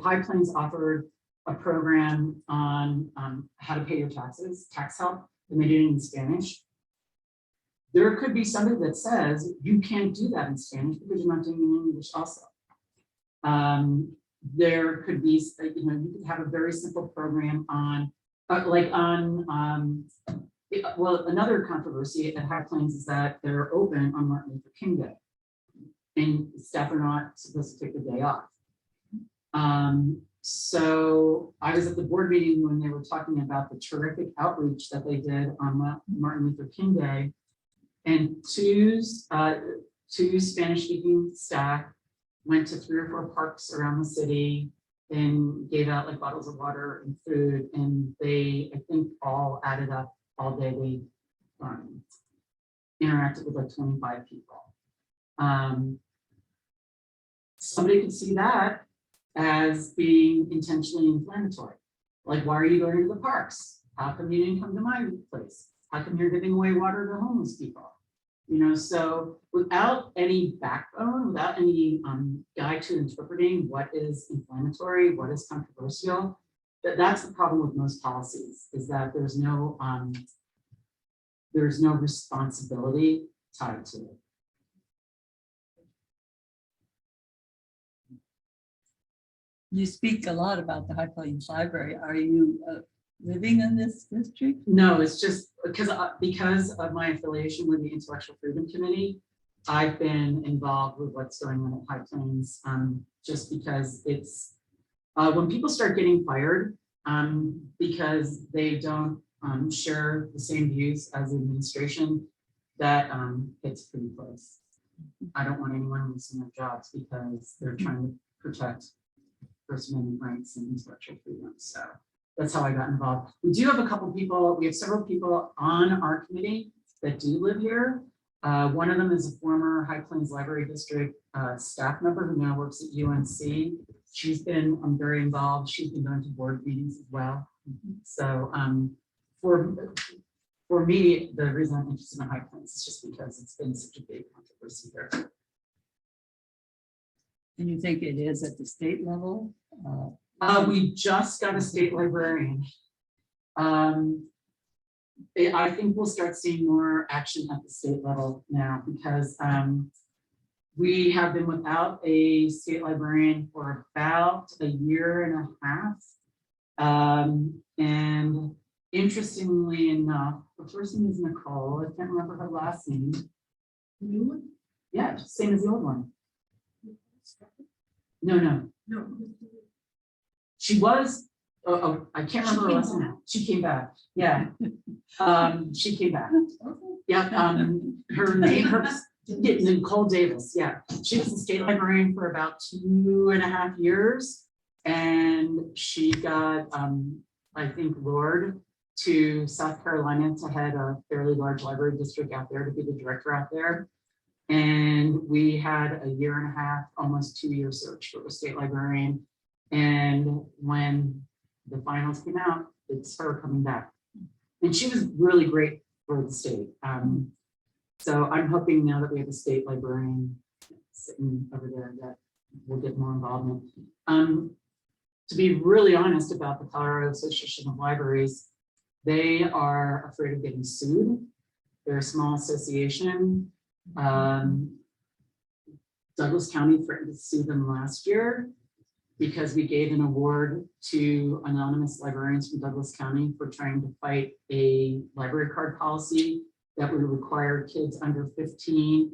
[SPEAKER 7] High Plains offered a program on how to pay your taxes, tax help, and they did it in Spanish, there could be somebody that says you can't do that in Spanish because you're not doing it in English also. There could be, you could have a very simple program on, well, another controversy at High Plains is that they're open on Martin Luther King Day, and staff are not supposed to take the day off. So I was at the board meeting when they were talking about the terrific outreach that they did on Martin Luther King Day, and two Spanish-speaking staff went to 3 or 4 parks around the city and gave out like bottles of water and food, and they, I think, all added up all day. They interacted with like 25 people. Somebody could see that as being intentionally inflammatory. Like, why are you going to the parks? How come you didn't come to my place? How come you're giving away water to homeless people? So without any backbone, without any guide to interpreting what is inflammatory, what is controversial, that's the problem with most policies, is that there's no responsibility tied to it.
[SPEAKER 10] You speak a lot about the High Plains Library. Are you living in this district?
[SPEAKER 7] No, it's just because of my affiliation with the Intellectual Freedom Committee, I've been involved with what's going on at High Plains, just because it's, when people start getting fired because they don't share the same views as the administration, that gets pretty close. I don't want anyone losing their jobs because they're trying to protect First Amendment rights and intellectual freedom. So that's how I got involved. We do have a couple people, we have several people on our committee that do live here. One of them is a former High Plains Library District staff member who now works at UNC. She's been very involved. She's been going to board meetings as well. So for me, the reason I'm interested in High Plains is just because it's been such a big controversy there.
[SPEAKER 10] And you think it is at the state level?
[SPEAKER 7] We just got a state librarian. I think we'll start seeing more action at the state level now, because we have been without a state librarian for about 1.5 years. And interestingly enough, the first name is Nicole. I can't remember her last name.
[SPEAKER 8] New one?
[SPEAKER 7] Yeah, same as the old one. No. She was, I can't remember her last name. She came back. Yeah. She came back. Yeah. Her name, Nicole Davis. Yeah. She was the state librarian for about 2.5 years. And she got, I think, lured to South Carolina to head a fairly large library district out there, to be the director out there. And we had 1.5 years, almost 2 year search for a state librarian. And when the finals came out, it's her coming back. And she was really great for the state. So I'm hoping now that we have a state librarian sitting over there that we'll get more involvement. To be really honest about the Colorado Association of Libraries, they are afraid of getting sued. They're a small association. Douglas County threatened to sue them last year because we gave an award to anonymous librarians from Douglas County for trying to fight a library card policy that would require kids under 15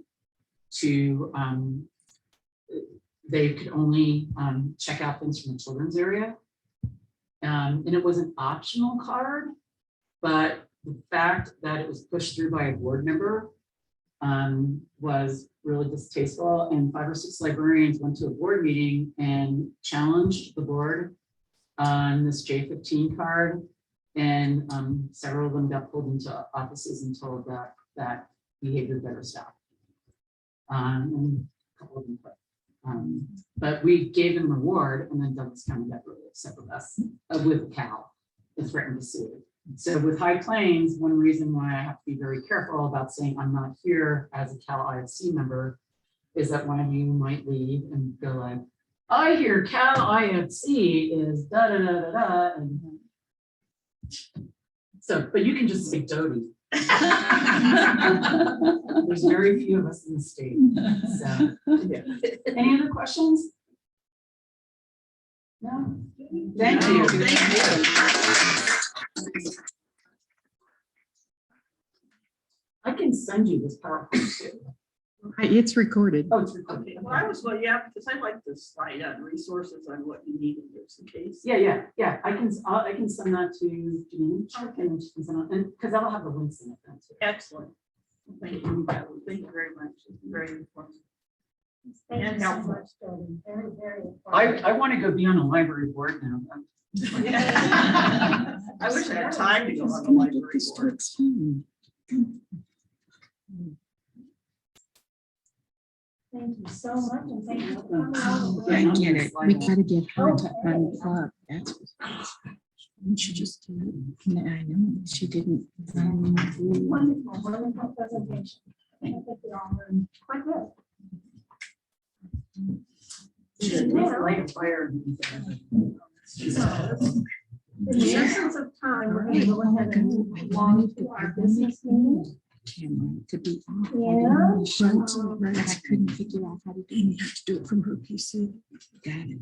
[SPEAKER 7] to, they could only check out things from the children's area. And it was an optional card, but the fact that it was pushed through by a board member was really distasteful, and 5 or 6 librarians went to a board meeting and challenged the board on this J15 card. And several of them got pulled into offices and told that behavior better stop. And a couple of them quit. But we gave them a reward, and then Douglas County got really upset with us, with Cal, and threatened to sue. So with High Plains, one reason why I have to be very careful about saying I'm not here as a Cal IFC member is that one of you might leave and go like, I hear Cal IFC is da da da da da. And so, but you can just say Dodie. There's very few of us in the state. So, yeah. Any other questions? No. Thank you.
[SPEAKER 1] Thank you.
[SPEAKER 7] I can send you this PowerPoint too.
[SPEAKER 9] It's recorded.
[SPEAKER 7] Oh, it's recorded.
[SPEAKER 1] Okay, well, I was, well, yeah, because I like to slide out resources on what you need in just in case.
[SPEAKER 7] Yeah. I can send that to Janine. And she can send it, and because that'll have the links in it then too.
[SPEAKER 1] Excellent. Thank you. Thank you very much. It's very informative.
[SPEAKER 5] Thank
[SPEAKER 1] And
[SPEAKER 5] you so
[SPEAKER 1] helpful.
[SPEAKER 5] much, Dodie. Very, very important.
[SPEAKER 7] I want to go be on a library board now.
[SPEAKER 1] I wish I had time to go on the library board.
[SPEAKER 5] Thank you so much, and thank you for coming all the
[SPEAKER 9] I
[SPEAKER 5] way.
[SPEAKER 9] get it. We gotta get her to unplug. That's what she just did. I know she didn't.
[SPEAKER 5] Wonderful, wonderful presentation. I think we all learned quite good.
[SPEAKER 7] Light a fire.
[SPEAKER 5] So, in the essence of time, we're going to go ahead and move along to our business meeting.
[SPEAKER 9] Camera to be off.
[SPEAKER 5] Yeah.
[SPEAKER 9] But I couldn't figure out how to do it. You have to do it from her PC. Got it.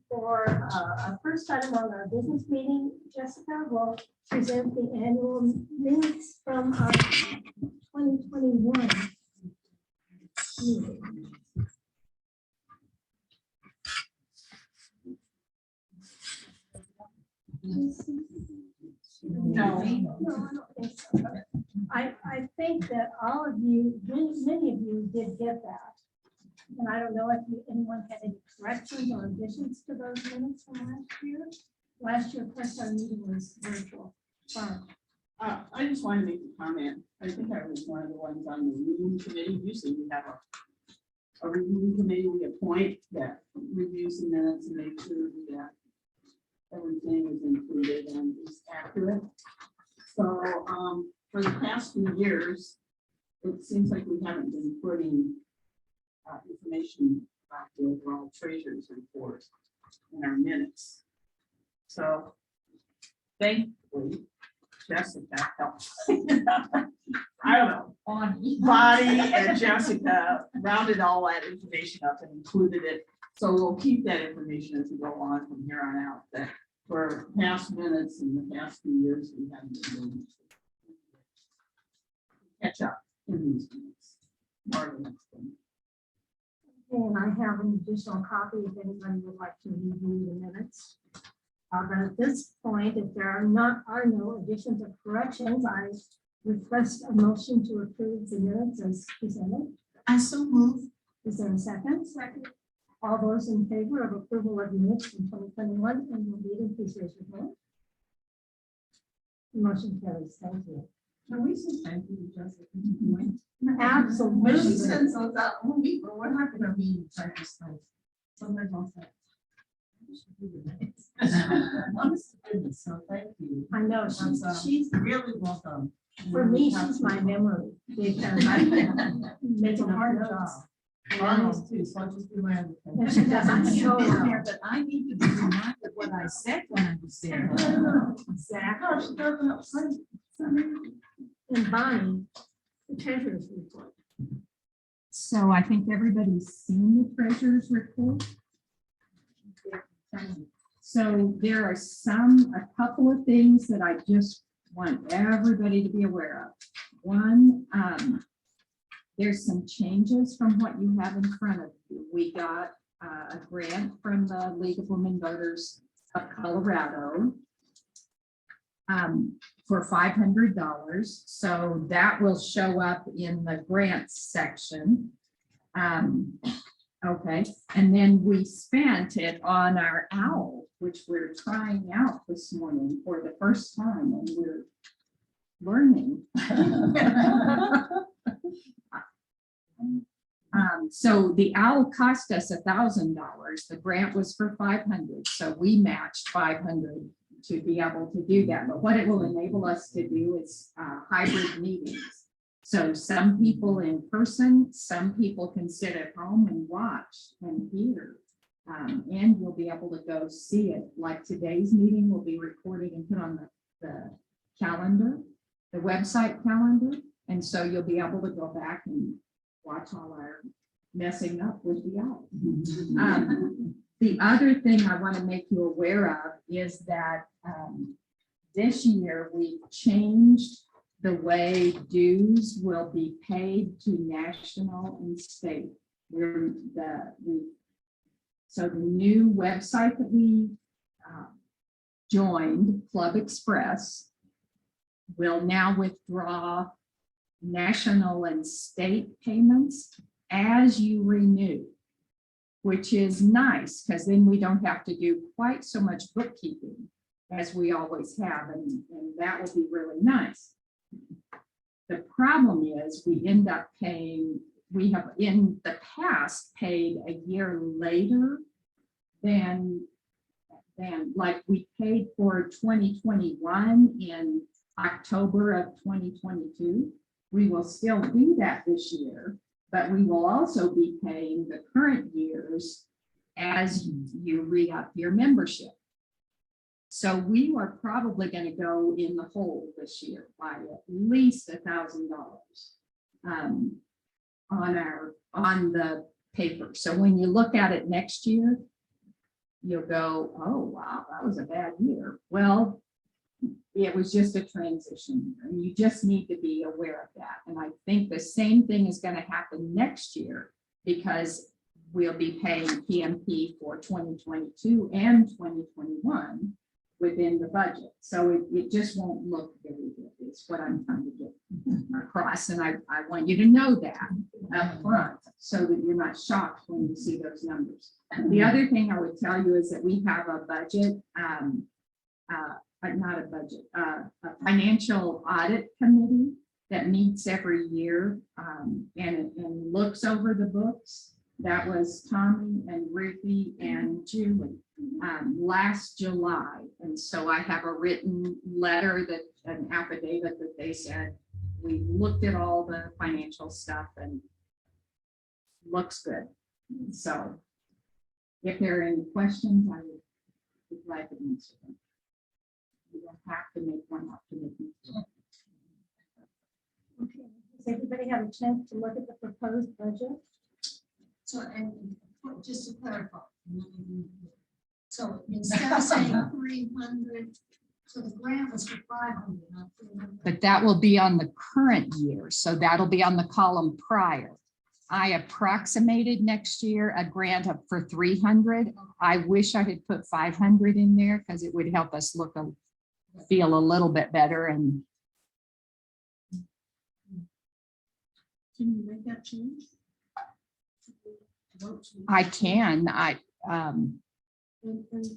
[SPEAKER 5] For our first item on our business meeting, Jessica will present the annual minutes from our 2021 meeting.
[SPEAKER 1] No.
[SPEAKER 5] I don't think so. I think that all of you, many of you did get that. And I don't know if anyone had any corrections or additions to those minutes from last year. Last year, of course, our meeting was virtual.
[SPEAKER 1] I just want to make a comment. I think I was one of the ones on the reading committee. Usually we have a reading committee we appoint that reviews the minutes and make sure that everything is included and is accurate. So for the past few years, it seems like we haven't been putting information about the overall treasurer's report in our minutes. So thankfully, Jessica helped. I don't know, Bonnie and Jessica rounded all that information up and included it. So we'll keep that information as we go on from here on out, that for past minutes in the past few years, we haven't been doing catch up in these minutes. More of the next one.
[SPEAKER 5] And I have an additional copy if anybody would like to review the minutes. But at this point, if there are no additions or corrections, I request a motion to approve the minutes as presented.
[SPEAKER 6] I so move.
[SPEAKER 5] Is there a second? Second. All those in favor of approval of minutes from 2021 and will meeting, please raise your hand. Motion carries. Thank you.
[SPEAKER 2] Can we say thank you to Jessica?
[SPEAKER 5] Absolutely.
[SPEAKER 2] When she sends those out, when we're not gonna be practice like, sometimes I'll say. Honest to goodness, so thank you.
[SPEAKER 5] I know she's
[SPEAKER 2] Really welcome.
[SPEAKER 5] for me, she's my memory because I make a hard job.
[SPEAKER 2] Mine is too, so I'll just do my own thing.
[SPEAKER 5] And she doesn't show well.
[SPEAKER 6] But I need to be reminded what I said when I was there.
[SPEAKER 5] Exactly.
[SPEAKER 2] She doesn't.
[SPEAKER 5] And Bonnie, the treasurer's report.
[SPEAKER 11] So I think everybody's seen the treasurer's report. So there are a couple of things that I just want everybody to be aware of. One, there's some changes from what you have in front of you. We got a grant from the League of Women Voters of Colorado. for $500. So that will show up in the grants section. Okay, and then we spent it on our owl, which we're trying out this morning for the first time, and we're learning. So the owl cost us $1,000. The grant was for 500, so we matched 500 to be able to do that. But what it will enable us to do is hybrid meetings. So some people in person, some people can sit at home and watch and hear. And you'll be able to go see it. Like today's meeting will be recorded and put on the calendar, the website calendar. And so you'll be able to go back and watch all our messing up with the owl. The other thing I want to make you aware of is that this year we changed the way dues will be paid to national and state. So the new website that we joined, Club Express, will now withdraw national and state payments as you renew, which is nice because then we don't have to do quite so much bookkeeping as we always have, and that will be really nice. The problem is we end up paying, we have in the past paid a year later than like we paid for 2021 in October of 2022. We will still do that this year, but we will also be paying the current years as you re-up your membership. So we are probably going to go in the hole this year by at least $1,000 on the paper. So when you look at it next year, you'll go, oh, wow, that was a bad year. Well, it was just a transition, and you just need to be aware of that. And I think the same thing is going to happen next year because we'll be paying PMP for 2022 and 2021 within the budget. So it just won't look very good. It's what I'm trying to get across. And I want you to know that up front so that you're not shocked when you see those numbers. The other thing I would tell you is that we have a budget, not a budget, a financial audit committee that meets every year and looks over the books. That was Tommy and Ruthie and Julie last July. And so I have a written letter, that an affidavit that they said, we looked at all the financial stuff and looks good. So if there are any questions, I would be glad to answer them. You don't have to make one up to make me.
[SPEAKER 5] Okay, does everybody have a chance to look at the proposed budget?
[SPEAKER 6] So, and just to clarify, so instead of saying 300, so the grant was for 500, not 300.
[SPEAKER 11] But that will be on the current year, so that'll be on the column prior. I approximated next year a grant up for 300. I wish I had put 500 in there because it would help us feel a little bit better. And
[SPEAKER 8] Can you make that change?
[SPEAKER 11] I can,
[SPEAKER 8] And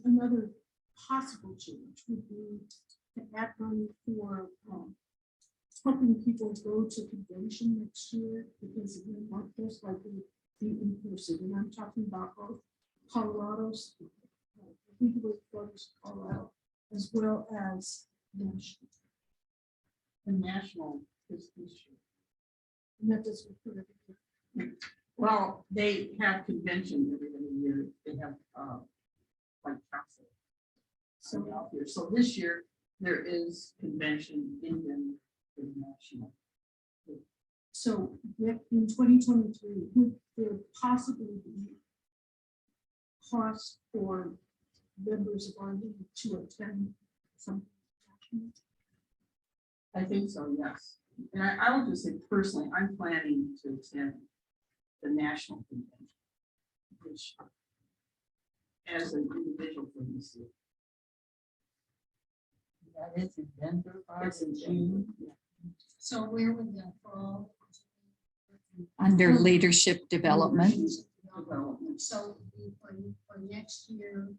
[SPEAKER 8] another possible change would be to add money for helping people go to convention next year, because it will not just likely be in person. And I'm talking about both Colorado's, Colorado, as well as national.
[SPEAKER 1] The national is this year.
[SPEAKER 8] And that doesn't refer to.
[SPEAKER 1] Well, they have convention every year. They have like council. So out here. So this year there is convention in the national.
[SPEAKER 8] So in 2023, would there possibly be cost for members of our league to attend some?
[SPEAKER 1] I think so, yes. And I will just say personally, I'm planning to attend the national convention, which as an individual for this year.
[SPEAKER 10] That is in Denver.
[SPEAKER 7] It's in June.
[SPEAKER 5] So where would that fall?
[SPEAKER 9] Under leadership development.
[SPEAKER 5] So for next year,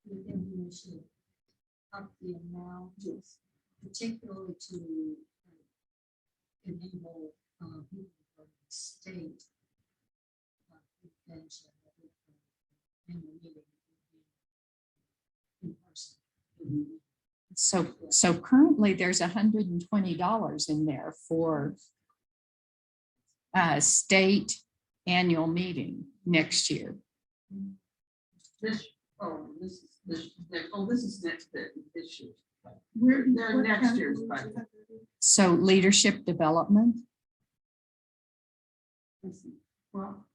[SPEAKER 5] we think we should up the amount, particularly to enable people from the state. Convention in the meeting in person.
[SPEAKER 9] So currently there's $120 in there for state annual meeting next year.
[SPEAKER 3] This, this is next, this year.
[SPEAKER 8] Where?
[SPEAKER 3] They're
[SPEAKER 8] what
[SPEAKER 3] next year's
[SPEAKER 8] category?
[SPEAKER 3] budget.
[SPEAKER 9] So leadership development.
[SPEAKER 3] Well,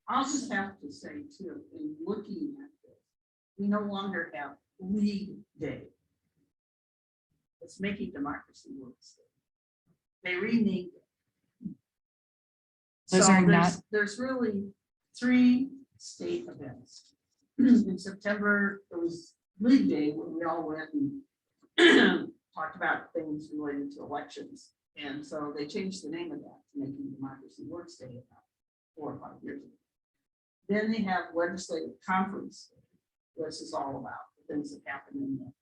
[SPEAKER 3] I'll just have to say too, in looking at this, we no longer have League Day. It's Making Democracy Work. They renamed it.
[SPEAKER 9] Those
[SPEAKER 3] So
[SPEAKER 9] are not-
[SPEAKER 3] there's really 3 state events. In September, it was League Day when we all went and talked about things related to elections. And so they changed the name of that to Making Democracy Work Day about 4 or 5 years ago. Then they have legislative conference. This is all about the things that happen in the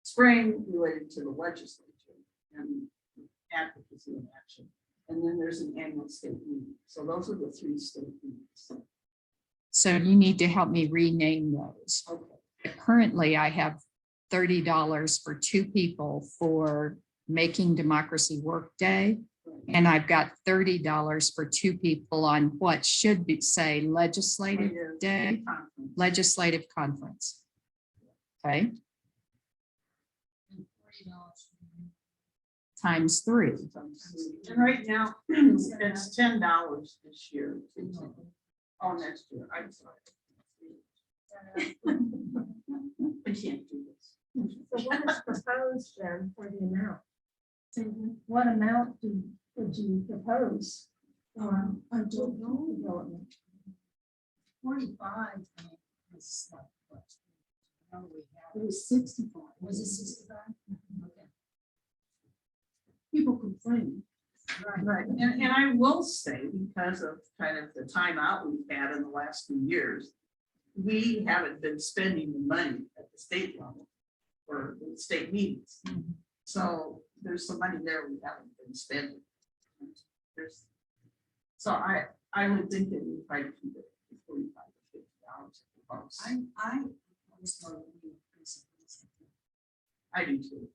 [SPEAKER 3] spring related to the legislature and advocacy and action. And then there's an annual state meeting. So those are the 3 state meetings.
[SPEAKER 9] So you need to help me rename those.
[SPEAKER 3] Okay.
[SPEAKER 9] Currently, I have $30 for 2 people for Making Democracy Work Day. And I've got $30 for 2 people on what should be, say, Legislative Day, Legislative Conference. Okay. Times 3.
[SPEAKER 3] And right now, it's $10 this year. Oh, next year, I'm sorry. I can't do this.
[SPEAKER 5] So what is proposed then for the amount? What amount would you propose? I don't know. Development. 45. It was 65. Was it 65? Okay.
[SPEAKER 8] People complain.
[SPEAKER 3] Right, and I will say, because of kind of the timeout we've had in the last few years, we haven't been spending the money at the state level for the state meetings. So there's some money there we haven't been spending. So I would think that we try to keep it at $45 to $50.
[SPEAKER 5] I
[SPEAKER 3] I do too.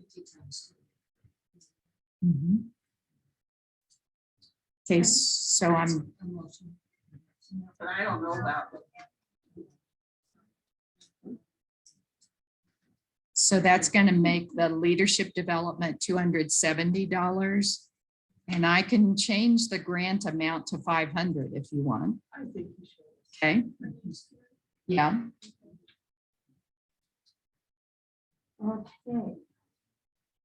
[SPEAKER 9] Okay, so I'm,
[SPEAKER 3] But I don't know about
[SPEAKER 9] so that's going to make the leadership development $270. And I can change the grant amount to 500 if you want.
[SPEAKER 3] I think you should.
[SPEAKER 9] Okay. Yeah.
[SPEAKER 5] Okay.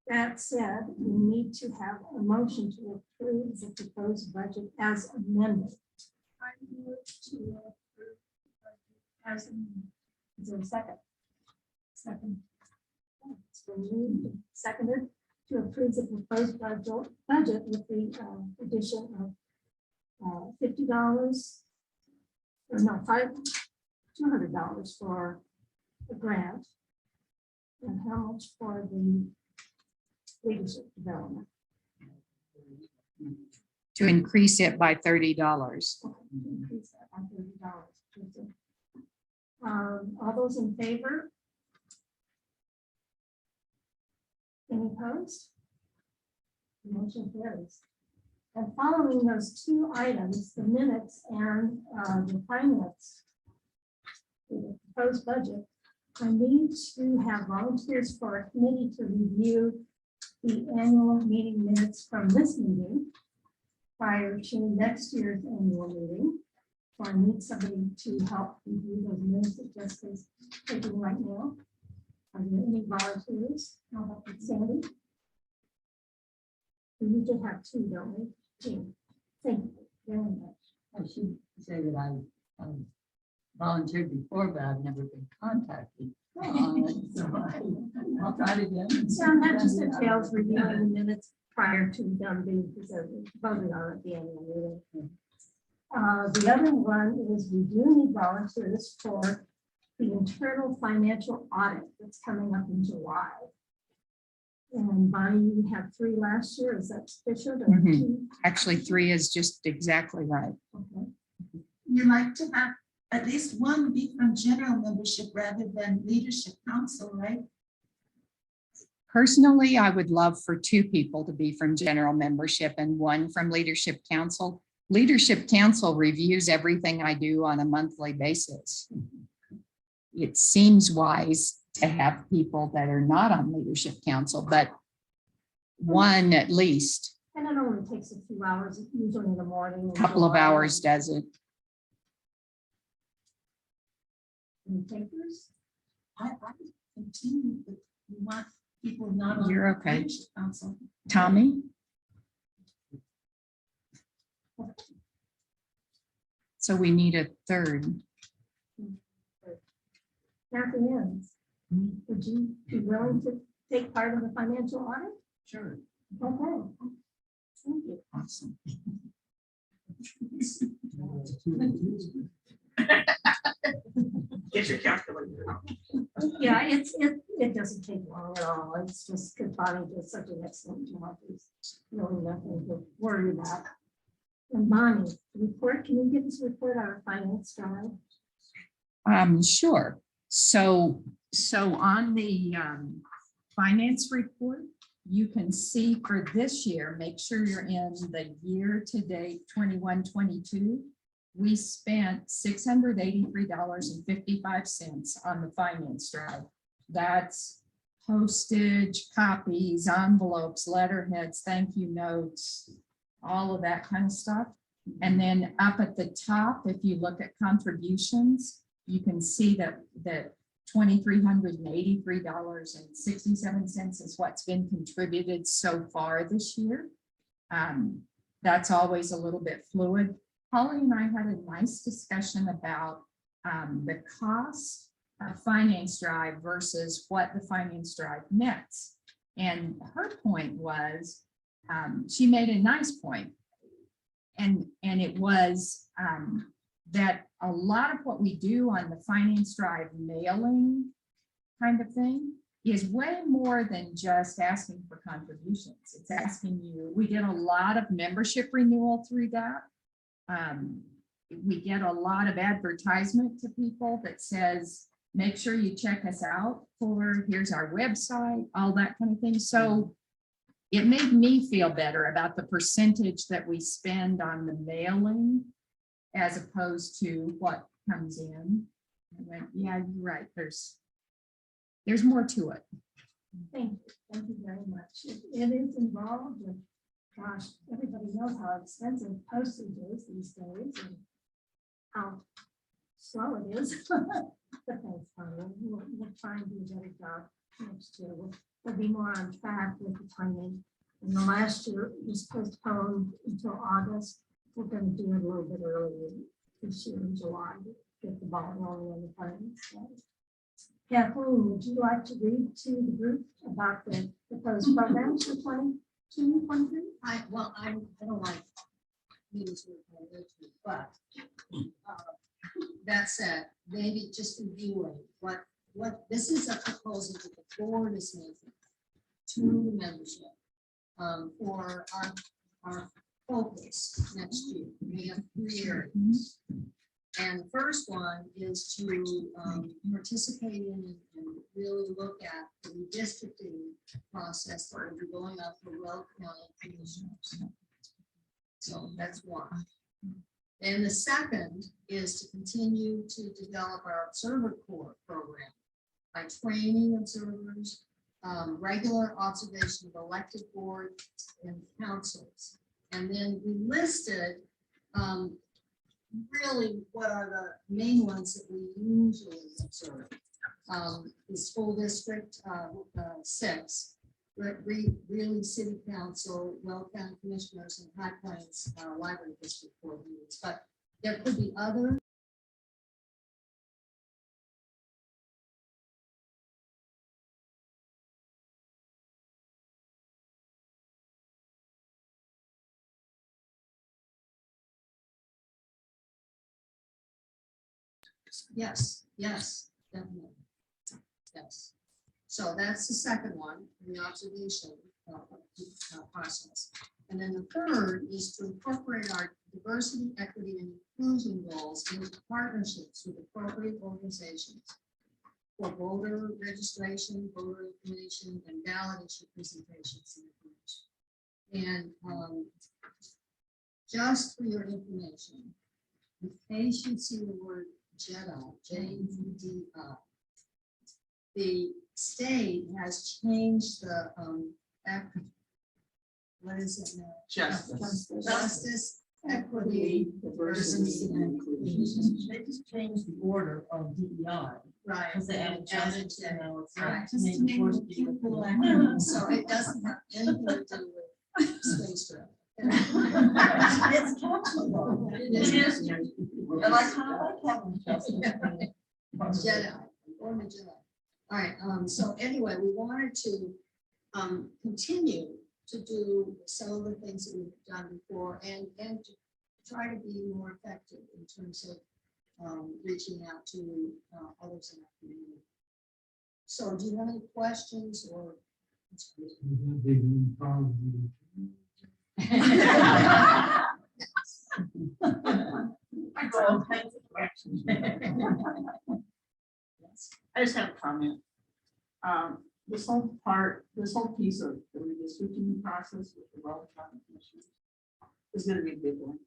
[SPEAKER 5] That said, we need to have a motion to approve the proposed budget as amended. I move to approve the budget as amended. Is there a second? Second. It's been moved and seconded to approve the proposed budget with the addition of $50 or no, $200 for the grant. And how much for the leadership development?
[SPEAKER 9] To increase it by $30.
[SPEAKER 5] Okay, increase that by $30. All those in favor? Any opposed? The motion carries. And following those 2 items, the minutes and the finance, the proposed budget, I need to have volunteers for a committee to review the annual meeting minutes from this meeting prior to next year's annual meeting. So I need somebody to help review those minutes that Jessica's taking right now. Are there any volunteers? I'll help with Sandy. We usually have 2, don't we? 2. Thank you very much.
[SPEAKER 10] I should say that I volunteered before, but I've never been contacted. So I'll try it again.
[SPEAKER 5] So that just entails reviewing the minutes prior to them being presented, voted on at the annual meeting. The other one is we do need volunteers for the internal financial audit that's coming up in July. And Bonnie, you had 3 last year. Is that sufficient? Or
[SPEAKER 9] Mhm.
[SPEAKER 5] 2?
[SPEAKER 9] Actually, 3 is just exactly right.
[SPEAKER 5] Okay.
[SPEAKER 6] You like to have at least one be from general membership rather than leadership council, right?
[SPEAKER 9] Personally, I would love for 2 people to be from general membership and 1 from leadership council. Leadership council reviews everything I do on a monthly basis. It seems wise to have people that are not on leadership council, but 1 at least,
[SPEAKER 5] And it only takes a few hours, usually in the morning.
[SPEAKER 9] a couple of hours does it.
[SPEAKER 5] Any takers?
[SPEAKER 6] I continue, but we want people not on.
[SPEAKER 9] You're okay.
[SPEAKER 6] leadership council.
[SPEAKER 9] Tommy? So we need a 3rd.
[SPEAKER 5] Kathy Owens, would you be willing to take part in the financial audit?
[SPEAKER 3] Sure.
[SPEAKER 5] Okay. Thank you.
[SPEAKER 9] Awesome.
[SPEAKER 1] Get your calculator out.
[SPEAKER 5] Yeah, it doesn't take long at all. It's just because Bonnie does such an excellent job. There's really nothing to worry about. And Bonnie, report, can you give us a report on our finance drive?
[SPEAKER 9] Sure. So on the finance report, you can see for this year, make sure you're in the year-to-date 21-22. We spent $683.55 on the finance drive. That's postage, copies, envelopes, letterheads, thank you notes, all of that kind of stuff. And then up at the top, if you look at contributions, you can see that $2,383.67 is what's been contributed so far this year. That's always a little bit fluid. Holly and I had a nice discussion about the cost of finance drive versus what the finance drive nets. And her point was, she made a nice point. And it was that a lot of what we do on the finance drive mailing kind of thing is way more than just asking for contributions. It's asking you, we get a lot of membership renewal through that. We get a lot of advertisement to people that says, make sure you check us out for, here's our website, all that kind of thing. So it made me feel better about the percentage that we spend on the mailing as opposed to what comes in. I went, yeah, you're right. There's more to it.
[SPEAKER 5] Thank you. Thank you very much. It is involved with, gosh, everybody knows how expensive postage is these days and how slow it is. But thanks, Bonnie. We'll try and do a better job next year. We'll be more on track with the timing. And the last year it was postponed until August. We're going to do it a little bit earlier this year in July to get the ball rolling on the finance side. Kathleen, would you like to read to the group about the proposed programs for 22, 23?
[SPEAKER 12] I don't like meetings with my husband, but that said, maybe just reviewing what this is a proposal that the board is making to the membership for our focus next year. We have 3 areas. And the first one is to participate in and really look at the redistricting process that will be going up for Weld County commissioners. So that's one. And the second is to continue to develop our observer corps program by training observers, regular observation of elected boards and councils. And then we listed really what are the main ones that we usually observe. The school district 6, Greeley City Council, Weld County Commissioners, and High Plains Library District Board meetings. But there could be other Yes, yes, definitely. Yes. So that's the second one, the observation process. And then the third is to incorporate our diversity, equity, and inclusion goals into partnerships with appropriate organizations for voter registration, voter information, and ballot issue presentations and information. And just for your information, in case you see the word JEDI, J-E-D-I, the state has changed the what is it now? Justice, equity, diversity, and inclusion.
[SPEAKER 2] They just changed the order of DEI.
[SPEAKER 12] Right.
[SPEAKER 2] Because they added justice, and now it's
[SPEAKER 12] Right.
[SPEAKER 2] just to make it cute little
[SPEAKER 12] So it doesn't have anything to do with space travel.
[SPEAKER 2] It's catchy though.
[SPEAKER 12] It is.
[SPEAKER 2] And I kind of like having justice.
[SPEAKER 12] Jedi, former Jedi. All right, so anyway, we wanted to continue to do some of the things that we've done before and to try to be more effective in terms of reaching out to others in our community. So do you have any questions or?
[SPEAKER 1] I go all kinds of directions. I just have a comment. This whole piece of the redistricting process with the Weld County Commission is gonna be a big one.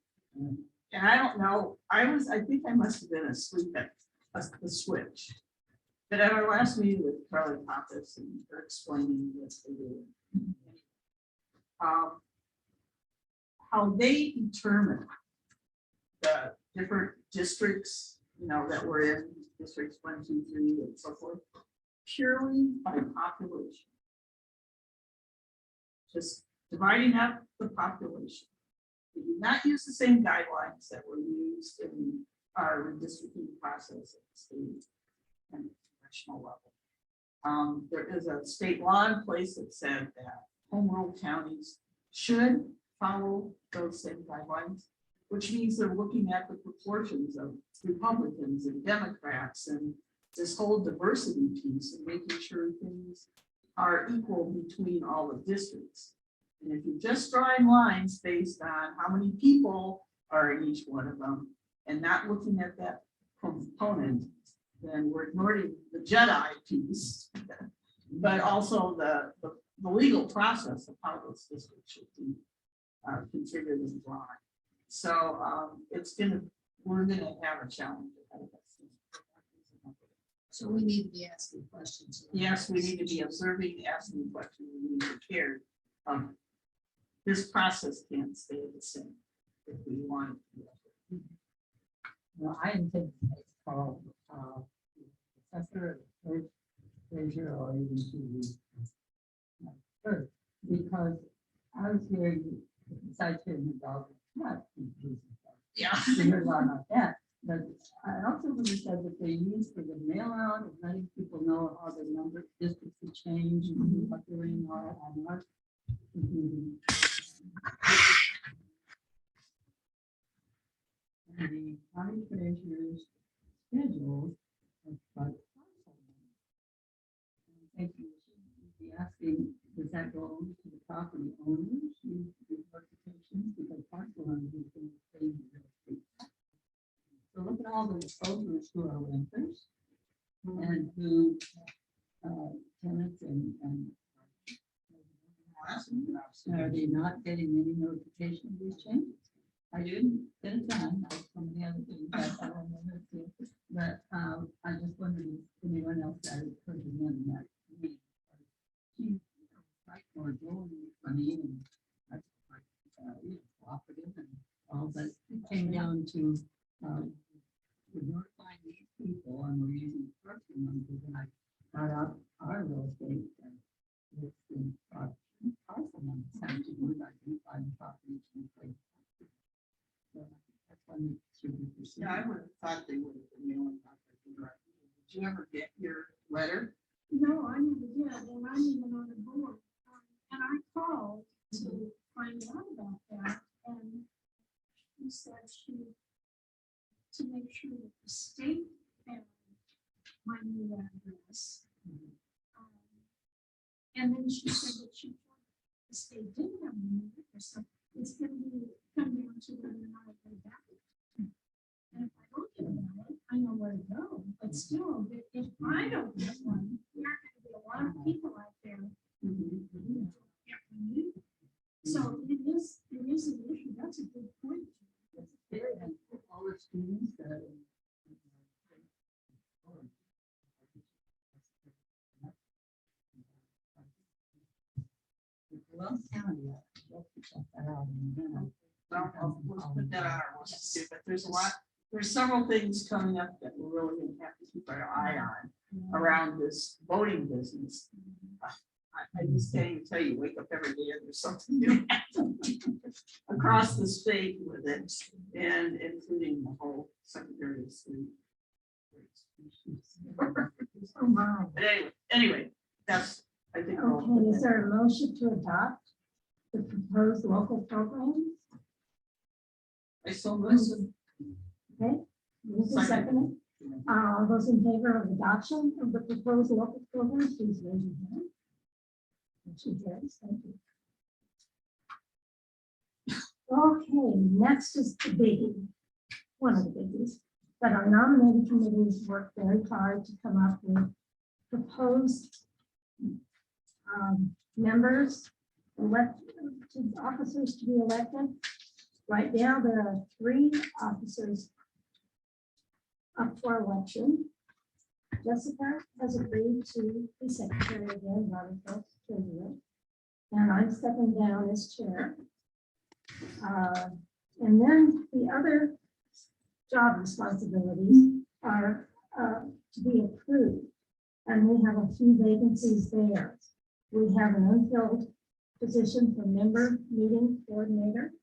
[SPEAKER 1] And I don't know, I think I must have been asleep at the switch. But at our last meeting with Charlie Pappas and they're explaining what they do. How they determine the different districts, that we're in, districts 1, 2, 3, and so forth, purely by population. Just dividing up the population. We do not use the same guidelines that were used in our redistricting process at the state and national level. There is a state law in place that said that home rule counties should follow those same guidelines, which means they're looking at the proportions of Republicans and Democrats and this whole diversity piece and making sure things are equal between all the districts. And if you're just drawing lines based on how many people are in each one of them and not looking at that component, then we're ignoring the Jedi piece, but also the legal process of how those districts should be configured and drawn. So we're gonna have a challenge ahead of us.
[SPEAKER 12] So we need to be asking questions.
[SPEAKER 1] Yes, we need to be observing, asking questions, we need to be prepared. This process can't stay the same if we want it to.
[SPEAKER 10] Well, I intend to call assessor, treasurer, or even to the clerk, because I was hearing, besides hearing the dog,
[SPEAKER 1] Yeah.
[SPEAKER 10] we heard a lot about that. But I also really said that they use for the mail out and letting people know how the number of districts have changed and what they're in on our community. The county treasurer's schedules. I think you should be asking, does that go over to the property owners? Notifications, because parcel owners is going to pay the real estate tax. So look at all the owners who are renters and who tenants and are they not getting any notification of these changes? I didn't get it done. I was from the other thing, but I don't know if it- but I just wondered if anyone else had it heard of them that. She like more money and that's like cooperative and all, but it came down to we're notifying these people and we're using personal numbers and I got out our real estate and it's the parcel numbers have to do with identifying properties and places. So that's one that should be pursued.
[SPEAKER 1] Yeah, I would have thought they would have been mailing out that directly. Did you ever get your letter?
[SPEAKER 5] No, I never did, and I'm even on the board. And I called to find out about that, and she said to make sure that the state this. And then she said that she thought the state didn't have any liquor, so it's gonna come down to whether or not I go back. And if I don't get a ballot, I know where to go, but still, if I don't get one, there are gonna be a lot of people out there. So it is an issue, that's a good point.
[SPEAKER 10] All the students that. Well, county, we'll check that out.
[SPEAKER 3] Well, let's put that on our list too, but there's several things coming up that we're really gonna have to keep our eye on around this voting business. I just can't even tell you, wake up every day and there's something new happening across the state with it, and including the whole Secretary of State. But anyway, that's, I think.
[SPEAKER 5] Okay, is there a motion to adopt the proposed local programs?
[SPEAKER 3] I so listen.
[SPEAKER 5] Okay, this is second. All those in favor of adoption of the proposed local programs, please raise your hand. Motion carries. Thank you. Okay, next is the biggie, one of the biggies, but our nominating committees worked very hard to come up with proposed members, elected officers to be elected. Right now, there are 3 officers up for election. Jessica has agreed to be secretary again, Robert Phelps, treasurer, and I'm stepping down as chair. And then the other job responsibilities are to be approved, and we have a few vacancies there. We have an unfilled position for member meeting coordinator,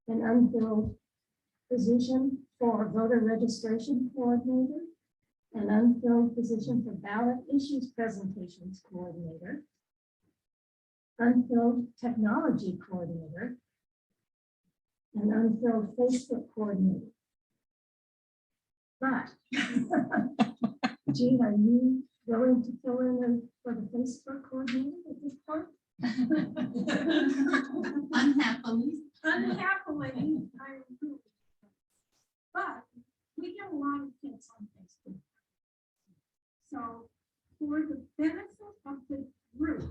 [SPEAKER 5] an unfilled position for voter registration coordinator, an unfilled position for ballot issues presentations coordinator, unfilled technology coordinator, and unfilled Facebook coordinator. But, Jean, are you willing to fill in for the Facebook coordinator at this point?
[SPEAKER 6] Unhappily.
[SPEAKER 5] Unhappily, I agree. But we get a lot of kids on Facebook. So for the benefit of the group.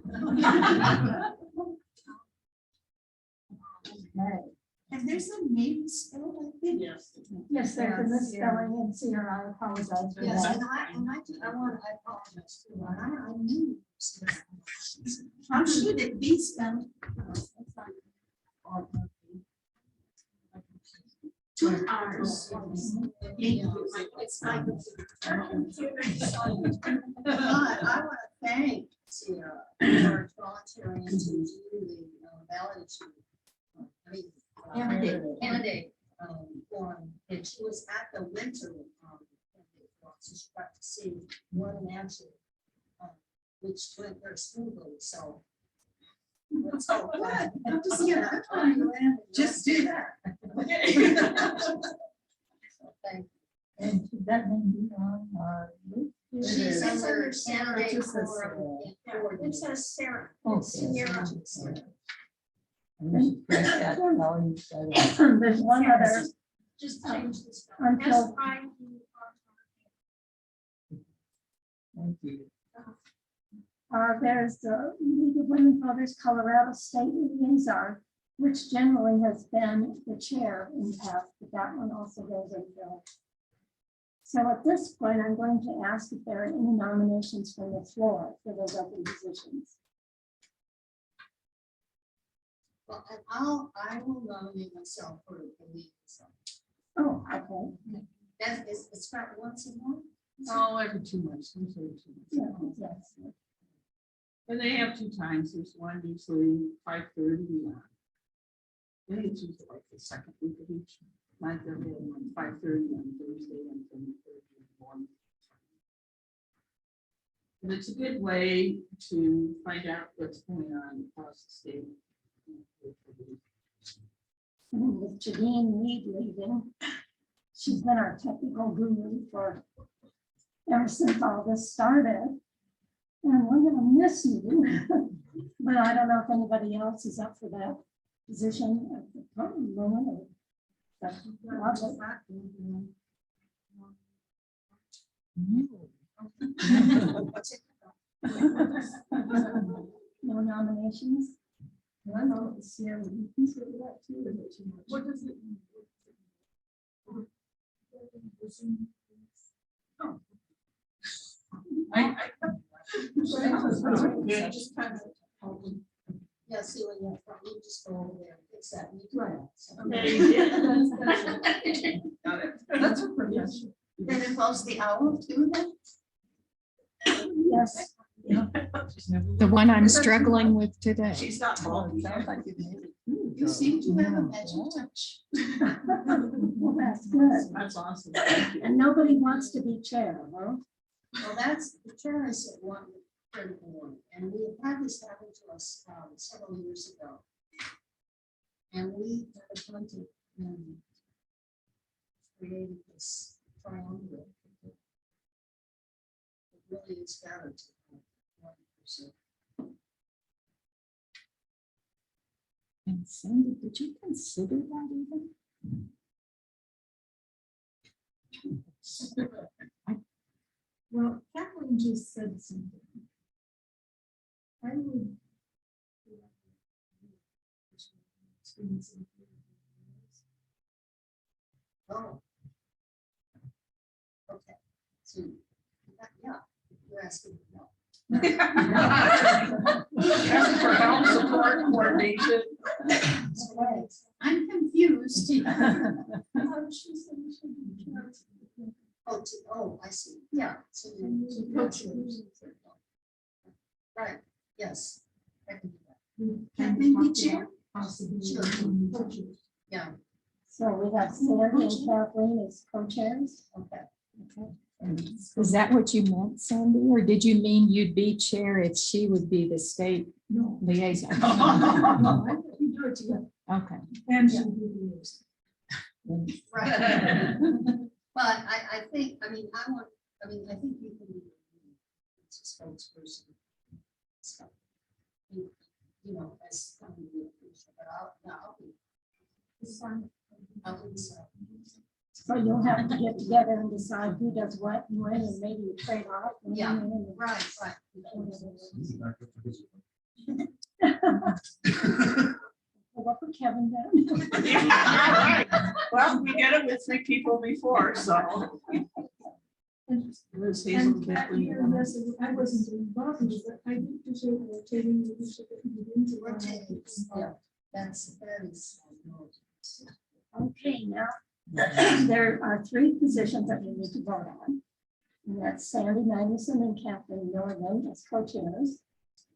[SPEAKER 5] Okay.
[SPEAKER 6] And there's a name spelled, I think.
[SPEAKER 3] Yes.
[SPEAKER 5] Yes, there's a misspelling in here. I apologize for
[SPEAKER 12] Yes,
[SPEAKER 5] that.
[SPEAKER 12] and I apologize too. I knew.
[SPEAKER 6] How should it be spelled? 2 R's.
[SPEAKER 12] It's my But I want to thank Sierra for volunteering to do the ballot issue. Candidate forum, and she was at the winter candidate forum, so she got to see one in action, which went very smoothly. So. Let's hope that.
[SPEAKER 6] Just do that.
[SPEAKER 12] Thank
[SPEAKER 11] And should that name be on our list?
[SPEAKER 12] you. She's under candidate forum.
[SPEAKER 5] It says Sarah.
[SPEAKER 11] Oh,
[SPEAKER 5] Sierra. There's one other. Just change this.
[SPEAKER 11] Until-
[SPEAKER 10] Thank you.
[SPEAKER 5] There's the League of Women Voters Colorado State Liaison, which generally has been the chair in the past, but that one also goes unfilled. So at this point, I'm going to ask if there are any nominations from the floor for those open positions.
[SPEAKER 12] Well, and I will nominate myself for the lead. So
[SPEAKER 5] Oh, okay.
[SPEAKER 12] that is, it's not once a month.
[SPEAKER 3] Oh, every 2 months.
[SPEAKER 5] Yeah, yes.
[SPEAKER 3] And they have 2 times. There's one usually 5:30. I think it's usually like the second week of each month. They're having one 5:30 on Thursday and 10:30 in the morning. And it's a good way to find out what's going on across the state.
[SPEAKER 5] And with Janine Reed leaving, she's been our technical guru for ever since all this started. And we're gonna miss you. But I don't know if anybody else is up for that position at the moment. Or- but lovely. No nominations?
[SPEAKER 8] I know it's, yeah, you consider that too, is it too much? What does it mean?
[SPEAKER 12] Yeah, see, when you're from, you just go over there and fix that. and you do
[SPEAKER 8] Right.
[SPEAKER 12] that. So-
[SPEAKER 1] There you go.
[SPEAKER 2] That's a profession.
[SPEAKER 6] That involves the owl too, then?
[SPEAKER 5] Yes.
[SPEAKER 9] The one I'm struggling with today.
[SPEAKER 1] She's not home.
[SPEAKER 6] You seem to have a magic touch.
[SPEAKER 5] Well, that's good.
[SPEAKER 1] That's awesome.
[SPEAKER 5] And nobody wants to be chair, huh?
[SPEAKER 12] Well, that's, the chair is at one critical one, and we have had this happen to us several years ago. And we appointed and created this triangle. It really is better to have 1%.
[SPEAKER 9] And Sandy, did you consider that even?
[SPEAKER 8] Well, Kathleen just said something. I would.
[SPEAKER 12] Oh. Okay, so, yeah, you're asking, no.
[SPEAKER 3] Asking for help, support, coordination.
[SPEAKER 12] Right.
[SPEAKER 6] I'm confused.
[SPEAKER 12] Oh, I see, yeah. So you co-chairs. Right, yes. I can do that.
[SPEAKER 6] Kathleen be chair?
[SPEAKER 12] Sure. Yeah,
[SPEAKER 5] So we have Sandy and Kathleen as co-chairs.
[SPEAKER 12] okay.
[SPEAKER 9] Is that what you meant, Sandy? Or did you mean you'd be chair if she would be the state liaison?
[SPEAKER 8] You do it together.
[SPEAKER 9] Okay.
[SPEAKER 8] And she do this.
[SPEAKER 12] Right. But I think, I think you can be a spokesperson. So, you know, as. But I'll be. I'll be so.
[SPEAKER 5] So you'll have to get together and decide who does what and when, and maybe you trade off.
[SPEAKER 12] Yeah. Right.
[SPEAKER 5] What for Kevin then?
[SPEAKER 1] Well, we did it with 3 people before, so. Liz, Hazel,
[SPEAKER 8] And
[SPEAKER 1] Kathleen.
[SPEAKER 8] yes, I wasn't involved, but I do appreciate rotating leadership that we do to
[SPEAKER 12] Rotating, yeah, that is.
[SPEAKER 5] Okay, now, there are 3 positions that we need to vote on. And that's Sandy Magnuson and Kathleen Milligan as co-chairs,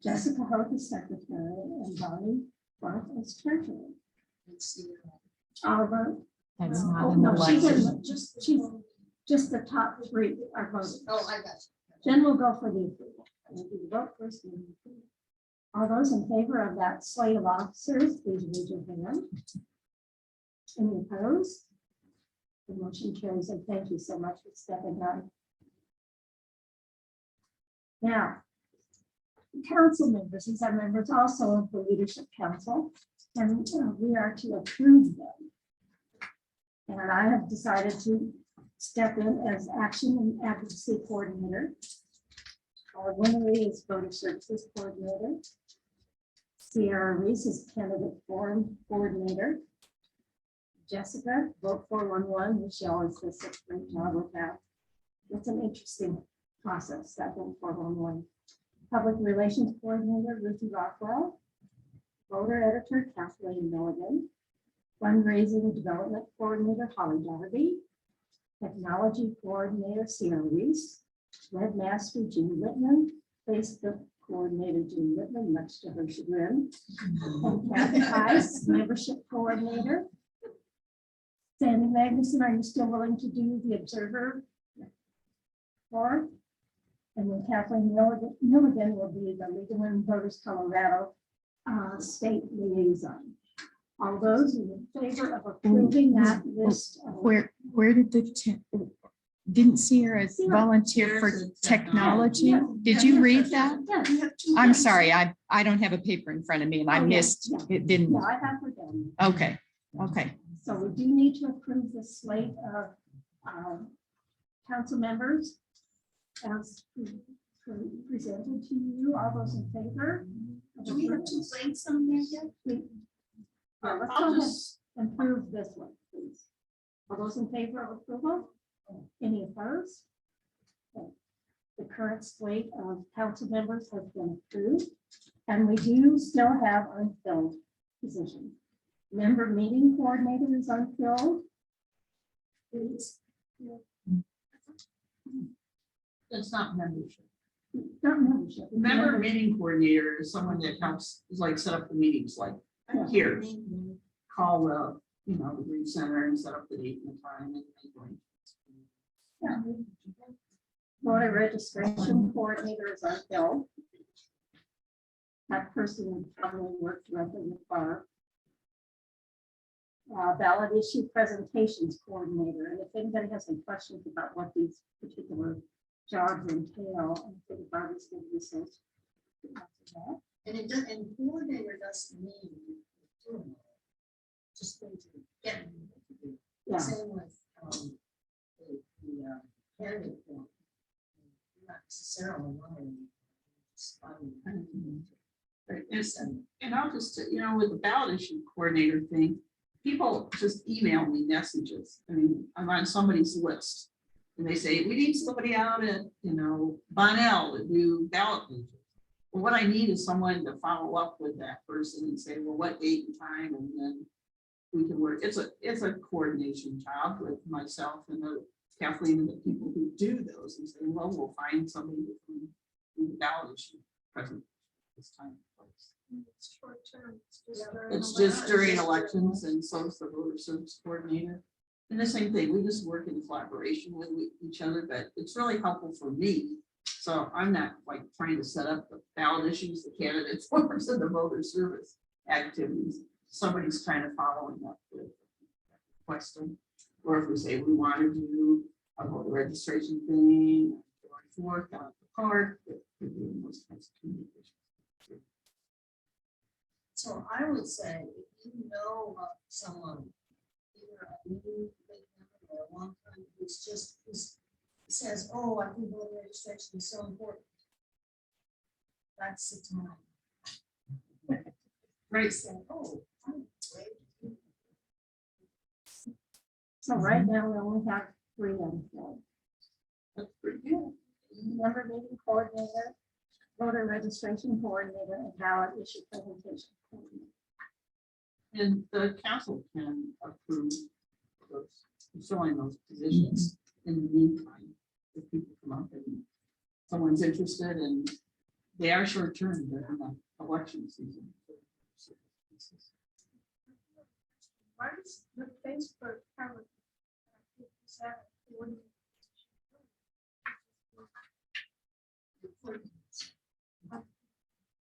[SPEAKER 5] Jessica Hope as secretary, and Bonnie Clark as treasurer.
[SPEAKER 12] Let's see.
[SPEAKER 5] I'll vote.
[SPEAKER 9] That's
[SPEAKER 5] Oh,
[SPEAKER 9] not an
[SPEAKER 5] no, she's
[SPEAKER 9] election.
[SPEAKER 5] just the top 3 are voted.
[SPEAKER 12] Oh, I got you.
[SPEAKER 5] Then we'll go for the approval. We'll do the vote first. And then the approval. All those in favor of that slate of officers, please raise your hand. Any opposed? The motion carries, and thank you so much for stepping up. Now, council members, these are members also of the Leadership Council, and we are to approve them. And I have decided to step in as Action and Advocacy Coordinator. Our winner is Voter Services Coordinator. Sierra Reese is Candidate Forum Coordinator. Jessica, Vote 411, Michelle is the sixth great job with that. It's an interesting process, that Vote 411. Public Relations Coordinator, Ruthie Rockwell. Voter Editor, Kathleen Milligan. Fundraising Development Coordinator, Holly Darby. Technology Coordinator, Sierra Reese. Webmaster, Jean Whitman. Facebook Coordinator, Jean Whitman, much to her chagrin. And Kathy Heiss, Membership Coordinator. Sandy Magnuson, are you still willing to do the observer? Or, and then Kathleen Milligan will be the Legal and Voters Colorado state liaison. All those in favor of approving that list of
[SPEAKER 9] Where did didn't see her as volunteer for technology? Did you read that? I'm sorry, I don't have a paper in front of me and I
[SPEAKER 5] Oh, yeah,
[SPEAKER 9] missed,
[SPEAKER 5] yeah.
[SPEAKER 9] it didn't,
[SPEAKER 5] Yeah, I have her down.
[SPEAKER 9] okay, okay.
[SPEAKER 5] So we do need to approve the slate of council members as presented to you. All those in favor?
[SPEAKER 6] Do we have two slates on there yet?
[SPEAKER 5] Yeah, let's
[SPEAKER 3] I'll
[SPEAKER 5] go ahead
[SPEAKER 3] just,
[SPEAKER 5] and approve this one, please. All those in favor of approval? Any opposed? Okay. The current slate of council members has been approved, and we do still have unfilled positions. Member meeting coordinator is unfilled.
[SPEAKER 3] it's not membership.
[SPEAKER 5] Not membership. it's
[SPEAKER 3] Member meeting coordinator is someone that helps, is like set up the meetings, like here. Call the, the grief center and set up the date and the time and make arrangements.
[SPEAKER 5] Yeah. Voter registration coordinator is unfilled. That person probably worked directly with Barb. Ballot issue presentations coordinator, and if anybody has some questions about what these particular jobs entail, I think Barbie's going to research.
[SPEAKER 12] And it does, and coordinator doesn't mean doing it. Just going to get.
[SPEAKER 5] Yeah.
[SPEAKER 12] Same with, the candidate form. Not necessarily knowing.
[SPEAKER 3] Right, and I'll just, with the ballot issue coordinator thing, people just email me messages. I mean, I'm on somebody's list. And they say, we need somebody out at, Bonnell to do ballot pages. Well, what I need is someone to follow up with that person and say, well, what date and time, and then we can work. It's a coordination job with myself and the Kathleen and the people who do those, and say, well, we'll find somebody who can do the ballot issue present this time.
[SPEAKER 8] It's short term.
[SPEAKER 3] It's just during elections, and so is the voter service coordinator. And the same thing, we just work in collaboration with each other, but it's really helpful for me. So I'm not like trying to set up the ballot issues, the candidate forms, and the voter service activities. Somebody's kind of following up with a question. Or if we say we want to do a voter registration thing, going forth down at the park, we're doing those kinds of communications.
[SPEAKER 12] So I would say, if you know of someone, either a new big member or a long time, who says, oh, I think voter registration is so important. That's the time.
[SPEAKER 3] Right.
[SPEAKER 12] Say, oh, great.
[SPEAKER 5] So right now, we only have 3 unfilled.
[SPEAKER 3] That's pretty good.
[SPEAKER 5] Member meeting coordinator, voter registration coordinator, and ballot issue presentation coordinator.
[SPEAKER 3] And the council can approve those, filling those positions in the meantime. If people come up and someone's interested, and they are short term, they're in the election season.
[SPEAKER 8] Why does the Facebook have a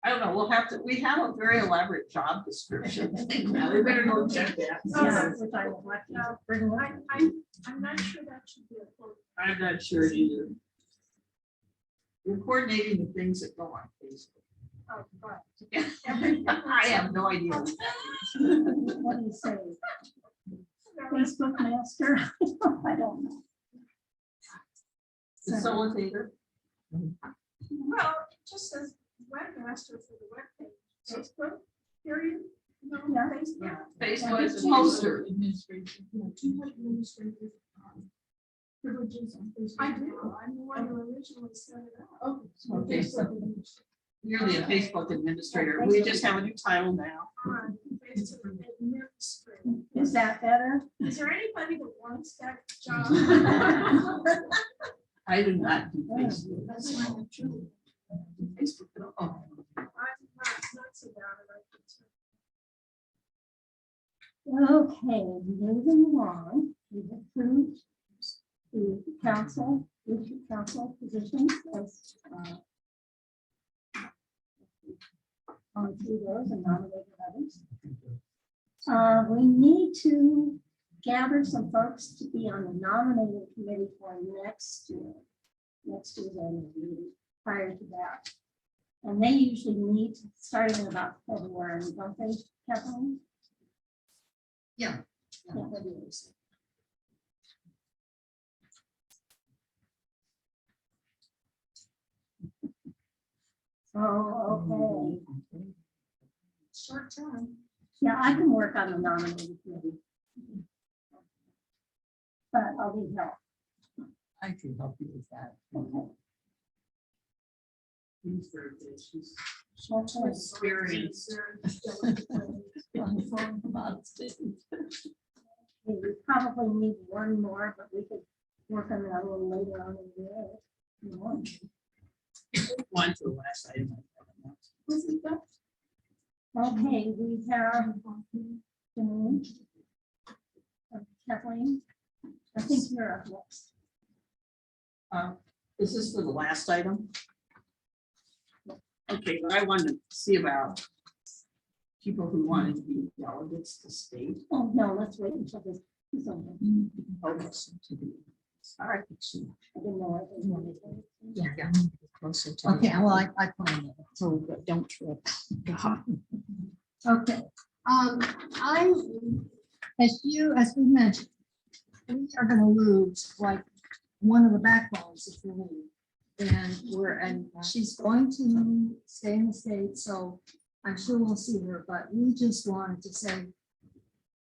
[SPEAKER 3] I don't know, we have a very elaborate job description. Now we better go check that.
[SPEAKER 5] Yeah, which I would like to bring up.
[SPEAKER 8] I'm not sure that should be a quote.
[SPEAKER 3] I'm not sure either. We're coordinating the things that go on Facebook.
[SPEAKER 8] Oh, right.
[SPEAKER 3] I have no idea.
[SPEAKER 5] What do you say? Facebook master? I don't know.
[SPEAKER 3] Facilitator.
[SPEAKER 8] Well, it just says webmaster for the webpage. Facebook, period. No,
[SPEAKER 5] Yeah.
[SPEAKER 8] Facebook.
[SPEAKER 3] Facebook is a poster.
[SPEAKER 8] Administration. Do you have administrative privileges on Facebook? I do. I'm the one who originally set it up.
[SPEAKER 3] Okay, so
[SPEAKER 8] Facebook
[SPEAKER 3] you're the Facebook administrator. We just have a new title now.
[SPEAKER 8] administrator.
[SPEAKER 5] Is that better?
[SPEAKER 8] Is there anybody that wants that job?
[SPEAKER 3] I do not do Facebook.
[SPEAKER 12] That's not true.
[SPEAKER 3] Facebook at all.
[SPEAKER 8] I'm not nuts about it.
[SPEAKER 5] Okay, moving along, we've approved the council, district council positions as on through those and nominated others. We need to gather some folks to be on the nominating committee for next year. Next year's annual meeting, prior to that. And they usually meet starting in about February, don't they, Kathleen?
[SPEAKER 12] Yeah.
[SPEAKER 5] Yeah.
[SPEAKER 12] February.
[SPEAKER 5] Oh, okay.
[SPEAKER 12] Short term.
[SPEAKER 5] Yeah, I can work on the nominating committee. But I'll need help.
[SPEAKER 10] I can help you with that.
[SPEAKER 5] Okay.
[SPEAKER 3] He's very good. She's
[SPEAKER 5] Short term.
[SPEAKER 3] experienced.
[SPEAKER 5] We probably need one more, but we could work on that a little later on in the year. if you want.
[SPEAKER 1] One to the last item.
[SPEAKER 5] Okay, we have Janine. Kathleen, I think you're up next.
[SPEAKER 3] Is this for the last item? Okay, but I wanted to see about people who wanted to be delegates to state.
[SPEAKER 5] Oh, no, let's wait until this is over.
[SPEAKER 3] Okay. All right.
[SPEAKER 5] I didn't know. I didn't want to-
[SPEAKER 9] Yeah. Closer to.
[SPEAKER 12] Okay, well, I plan it.
[SPEAKER 9] So don't trip.
[SPEAKER 12] Okay, as we mentioned, we are gonna lose like one of the backbones if we leave. And she's going to stay in the state, so I'm sure we'll see her, but we just wanted to say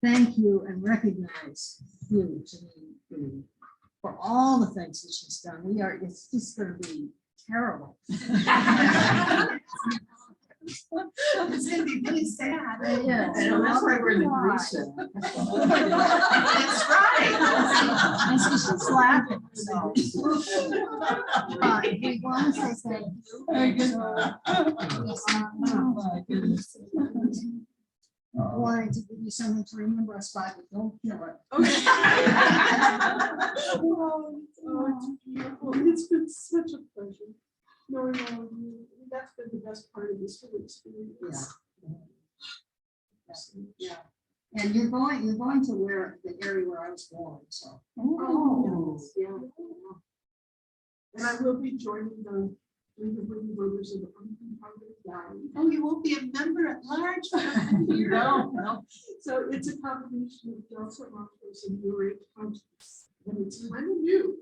[SPEAKER 12] thank you and recognize you, Janine, for all the things that she's done. It's just gonna be terrible. It's gonna be really sad. Yeah.
[SPEAKER 3] I know, that's why we're in the Greece.
[SPEAKER 6] That's right.
[SPEAKER 12] And so she's laughing. So. We want to say thank you.
[SPEAKER 10] Very good.
[SPEAKER 12] Wanted to give you something to remember us by, but don't kill it.
[SPEAKER 3] Oh, it's beautiful. It's been such a pleasure knowing all of you. That's been the best part of this whole experience.
[SPEAKER 12] Yeah. And you're going to where the area where I was born, so.
[SPEAKER 3] Oh, yeah. And I will be joining the voters in the Valley.
[SPEAKER 6] Oh, you won't be a member at large.
[SPEAKER 3] No. So it's a combination of Delta Montrose and Urate counties, and it's kind of new.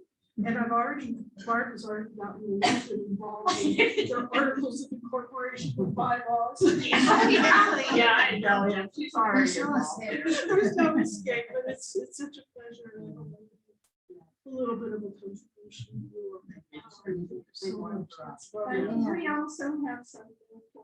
[SPEAKER 3] And Bart has already gotten involved in the articles of incorporation with bylaws.
[SPEAKER 1] Yeah, I know, yeah, she's already involved.
[SPEAKER 3] There's no escape, but it's such a pleasure. And a little bit of a contribution.
[SPEAKER 5] But we also have something for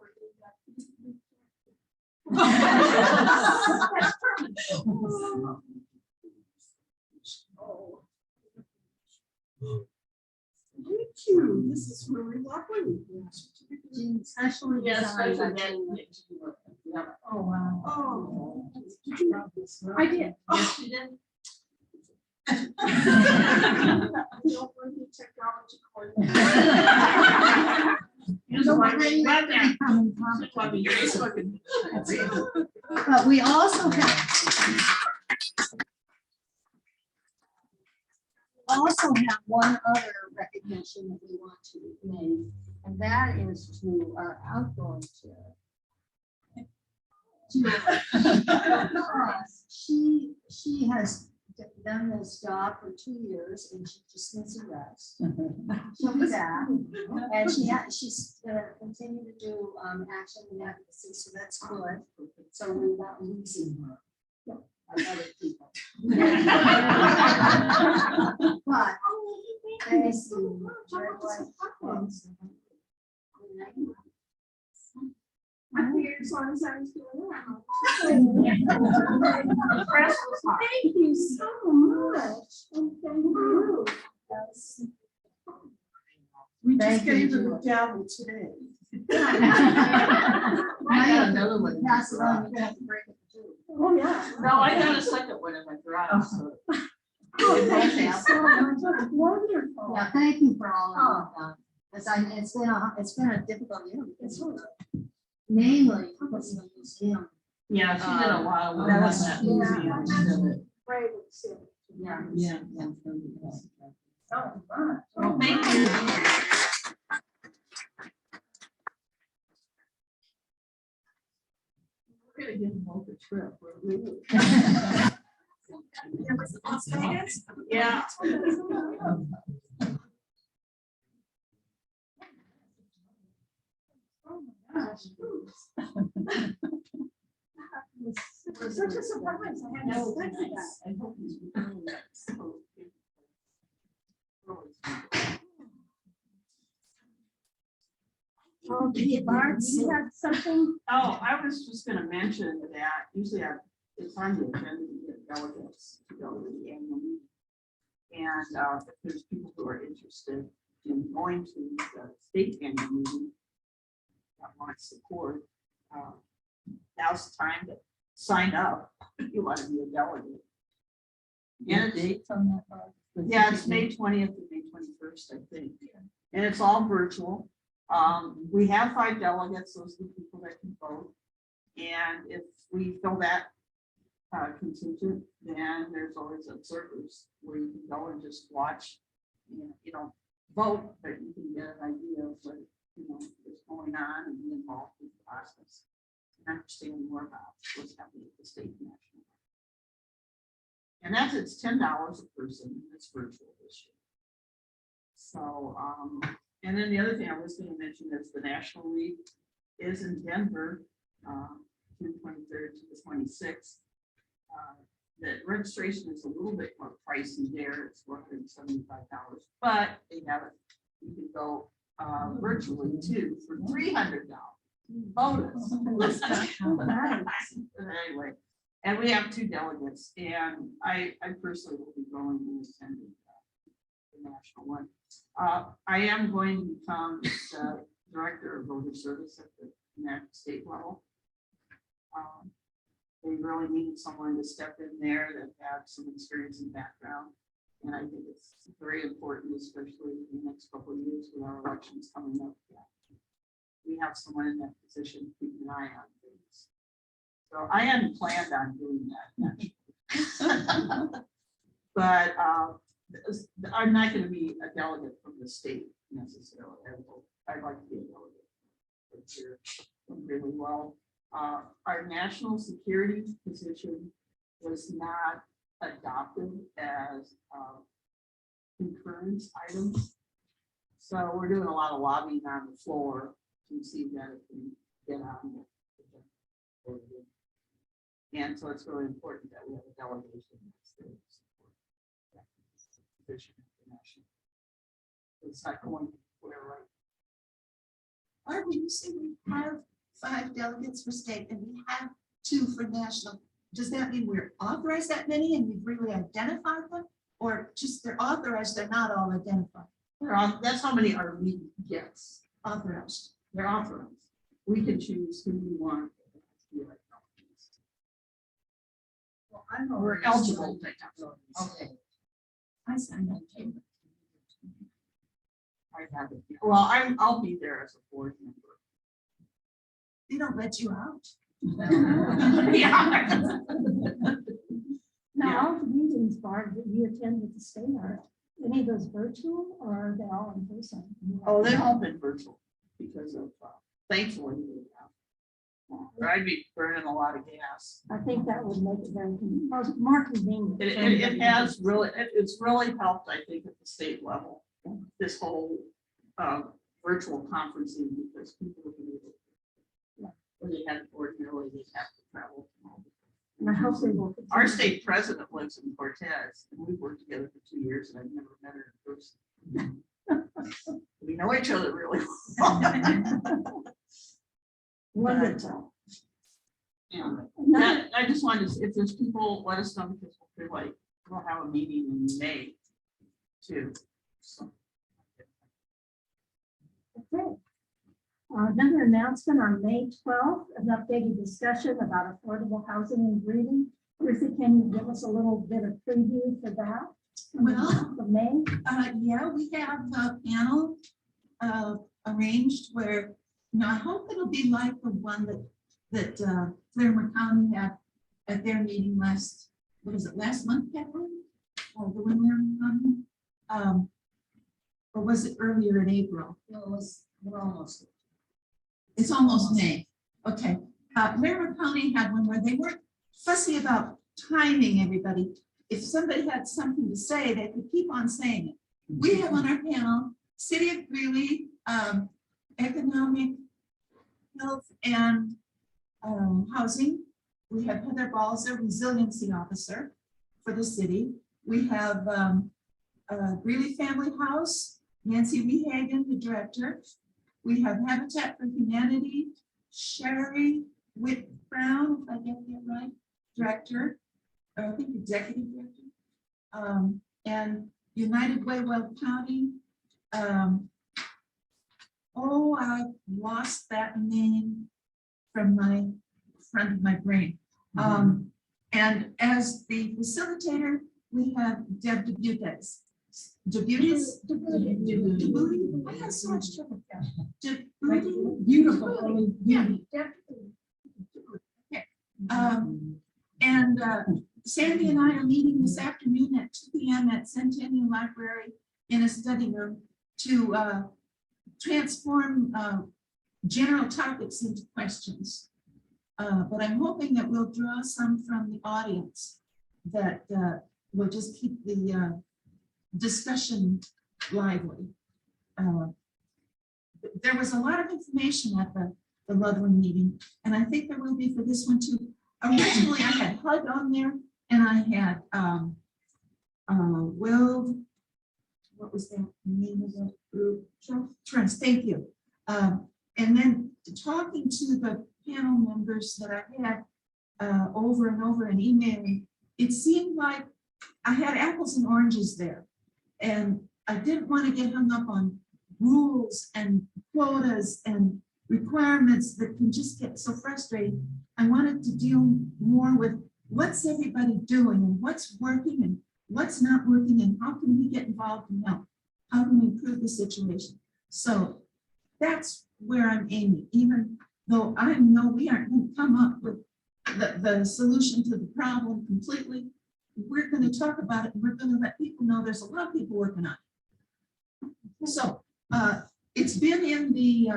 [SPEAKER 3] Thank you. This is really lovely.
[SPEAKER 12] Especially.
[SPEAKER 1] Yes,
[SPEAKER 5] Oh, wow.
[SPEAKER 3] Oh.
[SPEAKER 5] I did.
[SPEAKER 1] Yes, you did.
[SPEAKER 3] I don't want the technology coordinator.
[SPEAKER 12] But we also have. One other recognition that we want to make, and that is to our outgoing chair. She has done this job for 2 years and she just needs a rest. She'll be back, and she's gonna continue to do action and advocacy, so that's good. So we're not losing her. Like other people. But they see very like things.
[SPEAKER 5] I figured as long as I was doing Thank you so much. And thank you.
[SPEAKER 3] We just
[SPEAKER 12] Thank
[SPEAKER 3] gave
[SPEAKER 12] you.
[SPEAKER 3] them the gavel today.
[SPEAKER 12] I have another one. Pass it on, you're gonna have to break it too.
[SPEAKER 5] Oh, yeah.
[SPEAKER 1] No, I got a second one in my garage. So.
[SPEAKER 5] Oh, thank you so much. That's wonderful.
[SPEAKER 12] Yeah, thank you for all of that. It's been a difficult year because mainly because of the museum
[SPEAKER 3] Yeah, she did a lot of work on
[SPEAKER 5] That's-
[SPEAKER 3] that
[SPEAKER 5] yeah.
[SPEAKER 3] museum.
[SPEAKER 5] Right.
[SPEAKER 3] Yeah.
[SPEAKER 10] Yeah.
[SPEAKER 5] Oh, fun.
[SPEAKER 3] Well, thank you. We're gonna give them both a trip. Yeah.
[SPEAKER 5] Such a surprise. I had no idea.
[SPEAKER 3] I hope he's really nice.
[SPEAKER 5] Okay, Barb, you had something?
[SPEAKER 3] Oh, I was just gonna mention that usually it's on the agenda to get delegates to go to the annual meeting. And if there's people who are interested in going to the state annual meeting that want support, now's the time to sign up if you want to be a delegate.
[SPEAKER 10] Yeah,
[SPEAKER 3] And it's-
[SPEAKER 10] dates on that, Barb?
[SPEAKER 3] yeah, it's May 20th and May 21st, I think. And it's all virtual. We have 5 delegates, those are the people that can vote. And if we fill that contingent, then there's always observers where you can go and just watch. You don't vote, but you can get an idea of what, is going on and be involved in the process. And understand more about what's happening at the state and national. And it's $10 a person, and it's virtual this year. So, and then the other thing I was going to mention is the National League is in Denver, June 23rd to the 26th. The registration is a little bit more pricey there. It's $475, but they have it. You can go virtually too for $300 bonus. Anyway, and we have 2 delegates, and I personally will be going and attending the national one. I am going to become the director of voter service at the state level. They really needed someone to step in there that had some experience and background. And I think it's very important, especially in the next couple of years with our elections coming up. We have someone in that position to keep an eye on things. So I hadn't planned on doing that, actually. But I'm not going to be a delegate from the state necessarily. I'd like to be a delegate here from Greeley-Weld. Our national security position was not adopted as concurrence items. So we're doing a lot of lobbying on the floor to see that it can get on. And so it's really important that we have a delegation that's there to support that position internationally. It's not going where right.
[SPEAKER 6] Or when you say we have 5 delegates for state and we have 2 for national, does that mean we're authorized that many and we've really identified them? Or just they're authorized, they're not all identified?
[SPEAKER 3] That's how many our league gets.
[SPEAKER 6] Authorized.
[SPEAKER 3] They're authorized. We can choose who we want.
[SPEAKER 12] Well, I'm
[SPEAKER 3] We're
[SPEAKER 12] already
[SPEAKER 3] eligible.
[SPEAKER 12] Okay.
[SPEAKER 6] I signed up too.
[SPEAKER 3] I have it. Well, I'll be there as a board member.
[SPEAKER 6] They don't let you out.
[SPEAKER 3] Yeah.
[SPEAKER 5] Now, all the meetings, Barb, that you attend with the state, are any of those virtual or are they all in person?
[SPEAKER 3] Oh, they've all been virtual because of, thankfully, or I'd be burning a lot of gas.
[SPEAKER 5] I think that would make it very more convenient.
[SPEAKER 3] It has really, it's really helped, I think, at the state level, this whole virtual conferencing, because people have been able to, when they had ordinarily, they have to travel.
[SPEAKER 5] And I hope they will.
[SPEAKER 3] Our state president lives in Cortez, and we've worked together for 2 years, and I've never met her in person. We know each other really well.
[SPEAKER 5] Wonderful.
[SPEAKER 3] Yeah, that, I just wanted to, if there's people, let us know, because we'll feel like we'll have a meeting in May too. So.
[SPEAKER 5] Okay. Another announcement on May 12th, an updated discussion about affordable housing in Greeley. Ruthie, can you give us a little bit of preview for that?
[SPEAKER 6] Well,
[SPEAKER 5] For May?
[SPEAKER 6] Yeah, we have a panel arranged where, I hope it'll be like the one that that Claremont County had at their meeting last month, Kathleen? Or the one or was it earlier in April?
[SPEAKER 12] No, we're almost.
[SPEAKER 6] It's almost May. Okay. Claremont County had one where they weren't fussy about timing everybody. If somebody had something to say, they could keep on saying it. We have on our panel, City of Greeley, Economic, Health, and Housing. We have Heather Balzer, Resiliency Officer for the city. We have Greeley Family House, Nancy Rehagen, the Director. We have Habitat for Humanity, Sherry Whit Brown, if I get that right, Director, or I think Executive Director. And United Way, Weld County. Oh, I lost that name from my front of my brain. And as the facilitator, we have Deb Debutis. Debutis? Debuti? I have so much trouble. Debuti?
[SPEAKER 8] Beautiful.
[SPEAKER 6] Yeah. Okay. And Sandy and I are meeting this afternoon at 2 p.m. at Centennial Library in a study room to transform general topics into questions. But I'm hoping that we'll draw some from the audience that will just keep the discussion lively. There was a lot of information at the Loveland meeting, and I think there will be for this one too. Originally, I had HUD on there, and I had Weld. What was the name of that group? Trust. Thank you. And then talking to the panel members that I had over and over and emailing, it seemed like I had apples and oranges there. And I didn't want to get hung up on rules and quotas and requirements that can just get so frustrating. I wanted to deal more with what's everybody doing and what's working and what's not working and how can we get involved and help? How can we improve the situation? So that's where I'm aiming, even though I know we aren't going to come up with the solution to the problem completely. We're going to talk about it and we're going to let people know there's a lot of people working on it. So it's been in the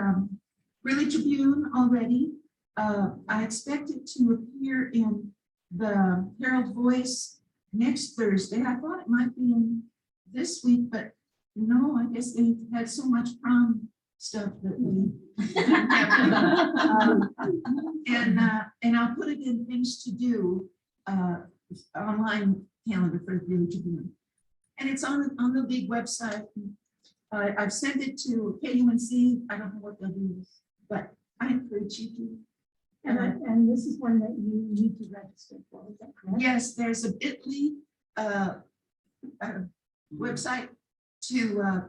[SPEAKER 6] Greeley Tribune already. I expect it to appear in the Herald Voice next Thursday. I thought it might be in this week, but no, I guess they had so much prom stuff that we and I'll put it in things to do online calendar for the Greeley Tribune. And it's on the league website. I've sent it to KUNC. I don't know what they'll do, but I encourage you to.
[SPEAKER 5] And this is one that you need to register for, is that correct?
[SPEAKER 6] Yes, there's a bit.ly website to,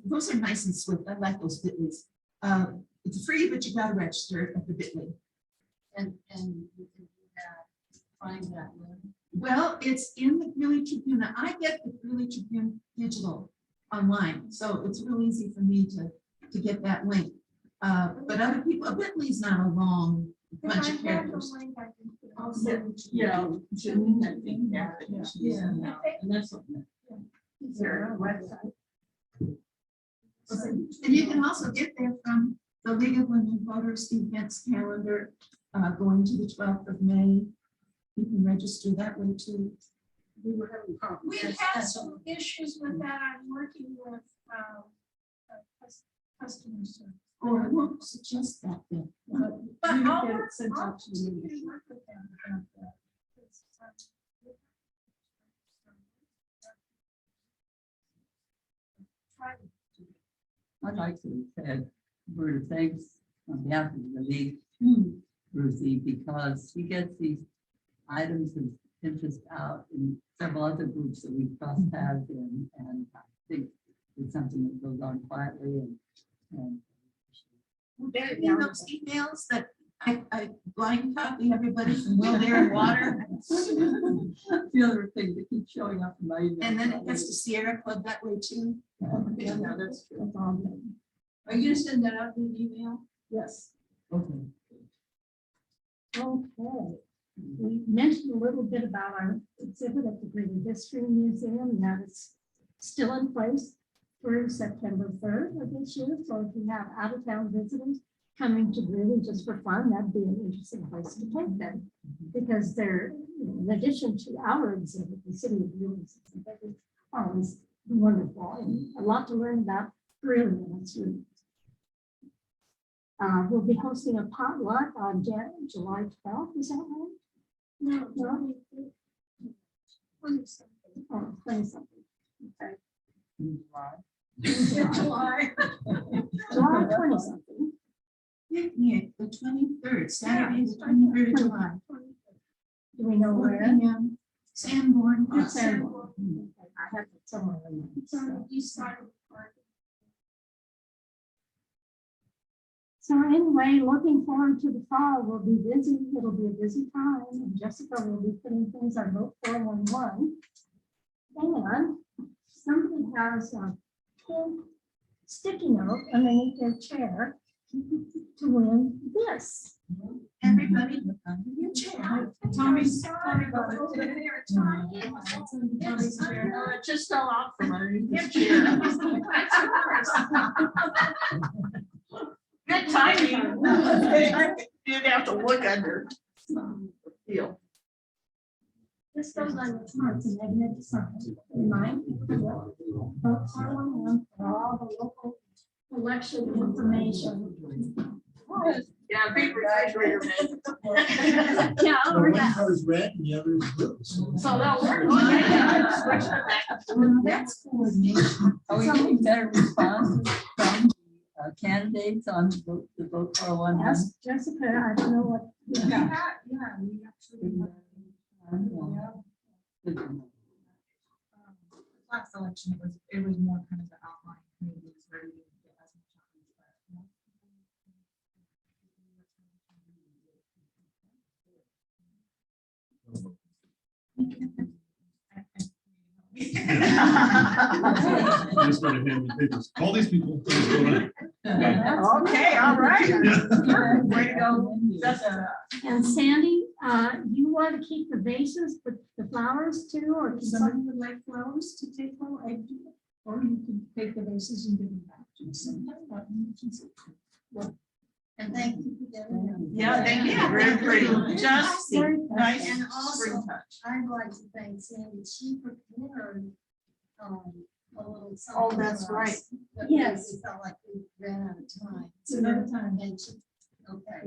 [SPEAKER 6] those are nice and swift. I like those bit.lys. It's free, but you gotta register at the bit.ly.
[SPEAKER 12] And you can do that, find that one.
[SPEAKER 6] Well, it's in the Greeley Tribune. I get the Greeley Tribune digital online, so it's real easy for me to get that link. But other people, a bit.ly is not a long bunch of characters.
[SPEAKER 1] Yeah. June, I think, yeah.
[SPEAKER 10] And that's something.
[SPEAKER 5] Is there a website?
[SPEAKER 6] And you can also get there from the League of Women Voters events calendar going to the 12th of May. You can register that way too.
[SPEAKER 12] We were having problems.
[SPEAKER 5] We've had some issues with that. I'm working with customer service.
[SPEAKER 6] Oh, I won't suggest that then.
[SPEAKER 5] But
[SPEAKER 8] You
[SPEAKER 5] I'll
[SPEAKER 8] get it
[SPEAKER 5] work
[SPEAKER 8] sent out to you.
[SPEAKER 5] work with them about that.
[SPEAKER 10] I'd like to say a word of thanks on behalf of the league to Ruthie, because she gets these items of interest out in several other groups that we cross paths in, and I think it's something that goes on quietly and
[SPEAKER 6] There be those emails that I blind copy everybody from World Air and Water.
[SPEAKER 10] the other thing that keeps showing up in my email.
[SPEAKER 6] And then it gets to Sierra Club that way too.
[SPEAKER 10] Yeah, that's true.
[SPEAKER 12] Are you gonna send that out in an email?
[SPEAKER 8] Yes.
[SPEAKER 10] Okay.
[SPEAKER 5] Okay, we mentioned a little bit about our exhibit at the Greeley History Museum, and that is still in place through September 3rd of this year. So if you have out-of-town visitors coming to Greeley just for fun, that'd be an interesting place to take them. Because they're, in addition to our exhibit, the city of Greeley is always wonderful and a lot to learn about Greeley. And it's really we'll be hosting a potluck on July 12th, is that right? No. Oh, 20-something. Okay. July 20-something.
[SPEAKER 6] Picnic, the 23rd, Saturday, the 23rd of July.
[SPEAKER 5] Do we know where?
[SPEAKER 6] Sanborn.
[SPEAKER 5] It's Sanborn. Okay, I have it somewhere in there.
[SPEAKER 12] You started.
[SPEAKER 5] So anyway, looking forward to the fall. We'll be busy. It'll be a busy time. And Jessica will be putting things on Vote 411. And somebody has a pink sticky note underneath their chair to win this.
[SPEAKER 6] Everybody look under your chair.
[SPEAKER 3] Tommy's.
[SPEAKER 1] It just fell out from underneath his chair. Good timing. You'd have to look under. Deal.
[SPEAKER 5] This goes on the front, it's a magnetic sign. Remind people vote 411 for all the local election information.
[SPEAKER 1] Yeah, big refrigerator.
[SPEAKER 5] Yeah, over
[SPEAKER 4] One
[SPEAKER 5] that.
[SPEAKER 4] color's red and the other is blue.
[SPEAKER 1] So that'll work.
[SPEAKER 5] That's coordination.
[SPEAKER 10] Are we getting better responses from candidates on the vote for one?
[SPEAKER 5] Yes, Jessica, I don't know what. you got.
[SPEAKER 13] Last election, it was more kind of the outline communities where you get as much
[SPEAKER 14] I just wanted to hand the papers. Call these people.
[SPEAKER 3] Okay, all right. Way to go.
[SPEAKER 5] And Sandy, you want to keep the vases, but the flowers too, or
[SPEAKER 2] Somebody would like flowers to take home, or you can take the vases and give them back to somebody.
[SPEAKER 12] And thank you for getting.
[SPEAKER 3] Yeah, thank you. Very pretty. Just nice.
[SPEAKER 12] And also,
[SPEAKER 3] spring touch.
[SPEAKER 12] I'd like to thank Sandy. She prepared a little something.
[SPEAKER 3] Oh, that's
[SPEAKER 12] for us,
[SPEAKER 3] right.
[SPEAKER 12] but
[SPEAKER 5] Yes.
[SPEAKER 12] We felt like we ran out of time.
[SPEAKER 2] It's another time.
[SPEAKER 12] And she, okay.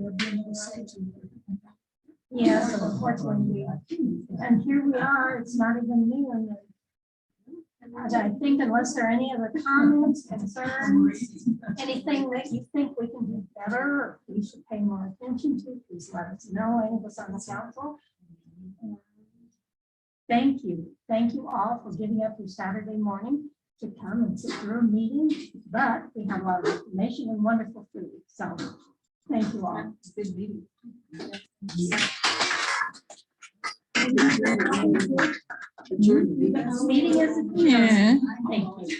[SPEAKER 5] yes, unfortunately, and here we are, it's not even noon. And I think unless there are any other comments, concerns, anything that you think we can do better, or we should pay more attention to, please let us know, any of us on the council. Thank you all for giving up your Saturday morning to come and sit through a meeting, but we have a lot of information and wonderful food, so thank you all.
[SPEAKER 3] Good meeting.
[SPEAKER 5] Meeting is adjourned. Thank you.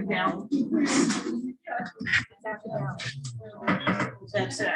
[SPEAKER 1] Down. That's it.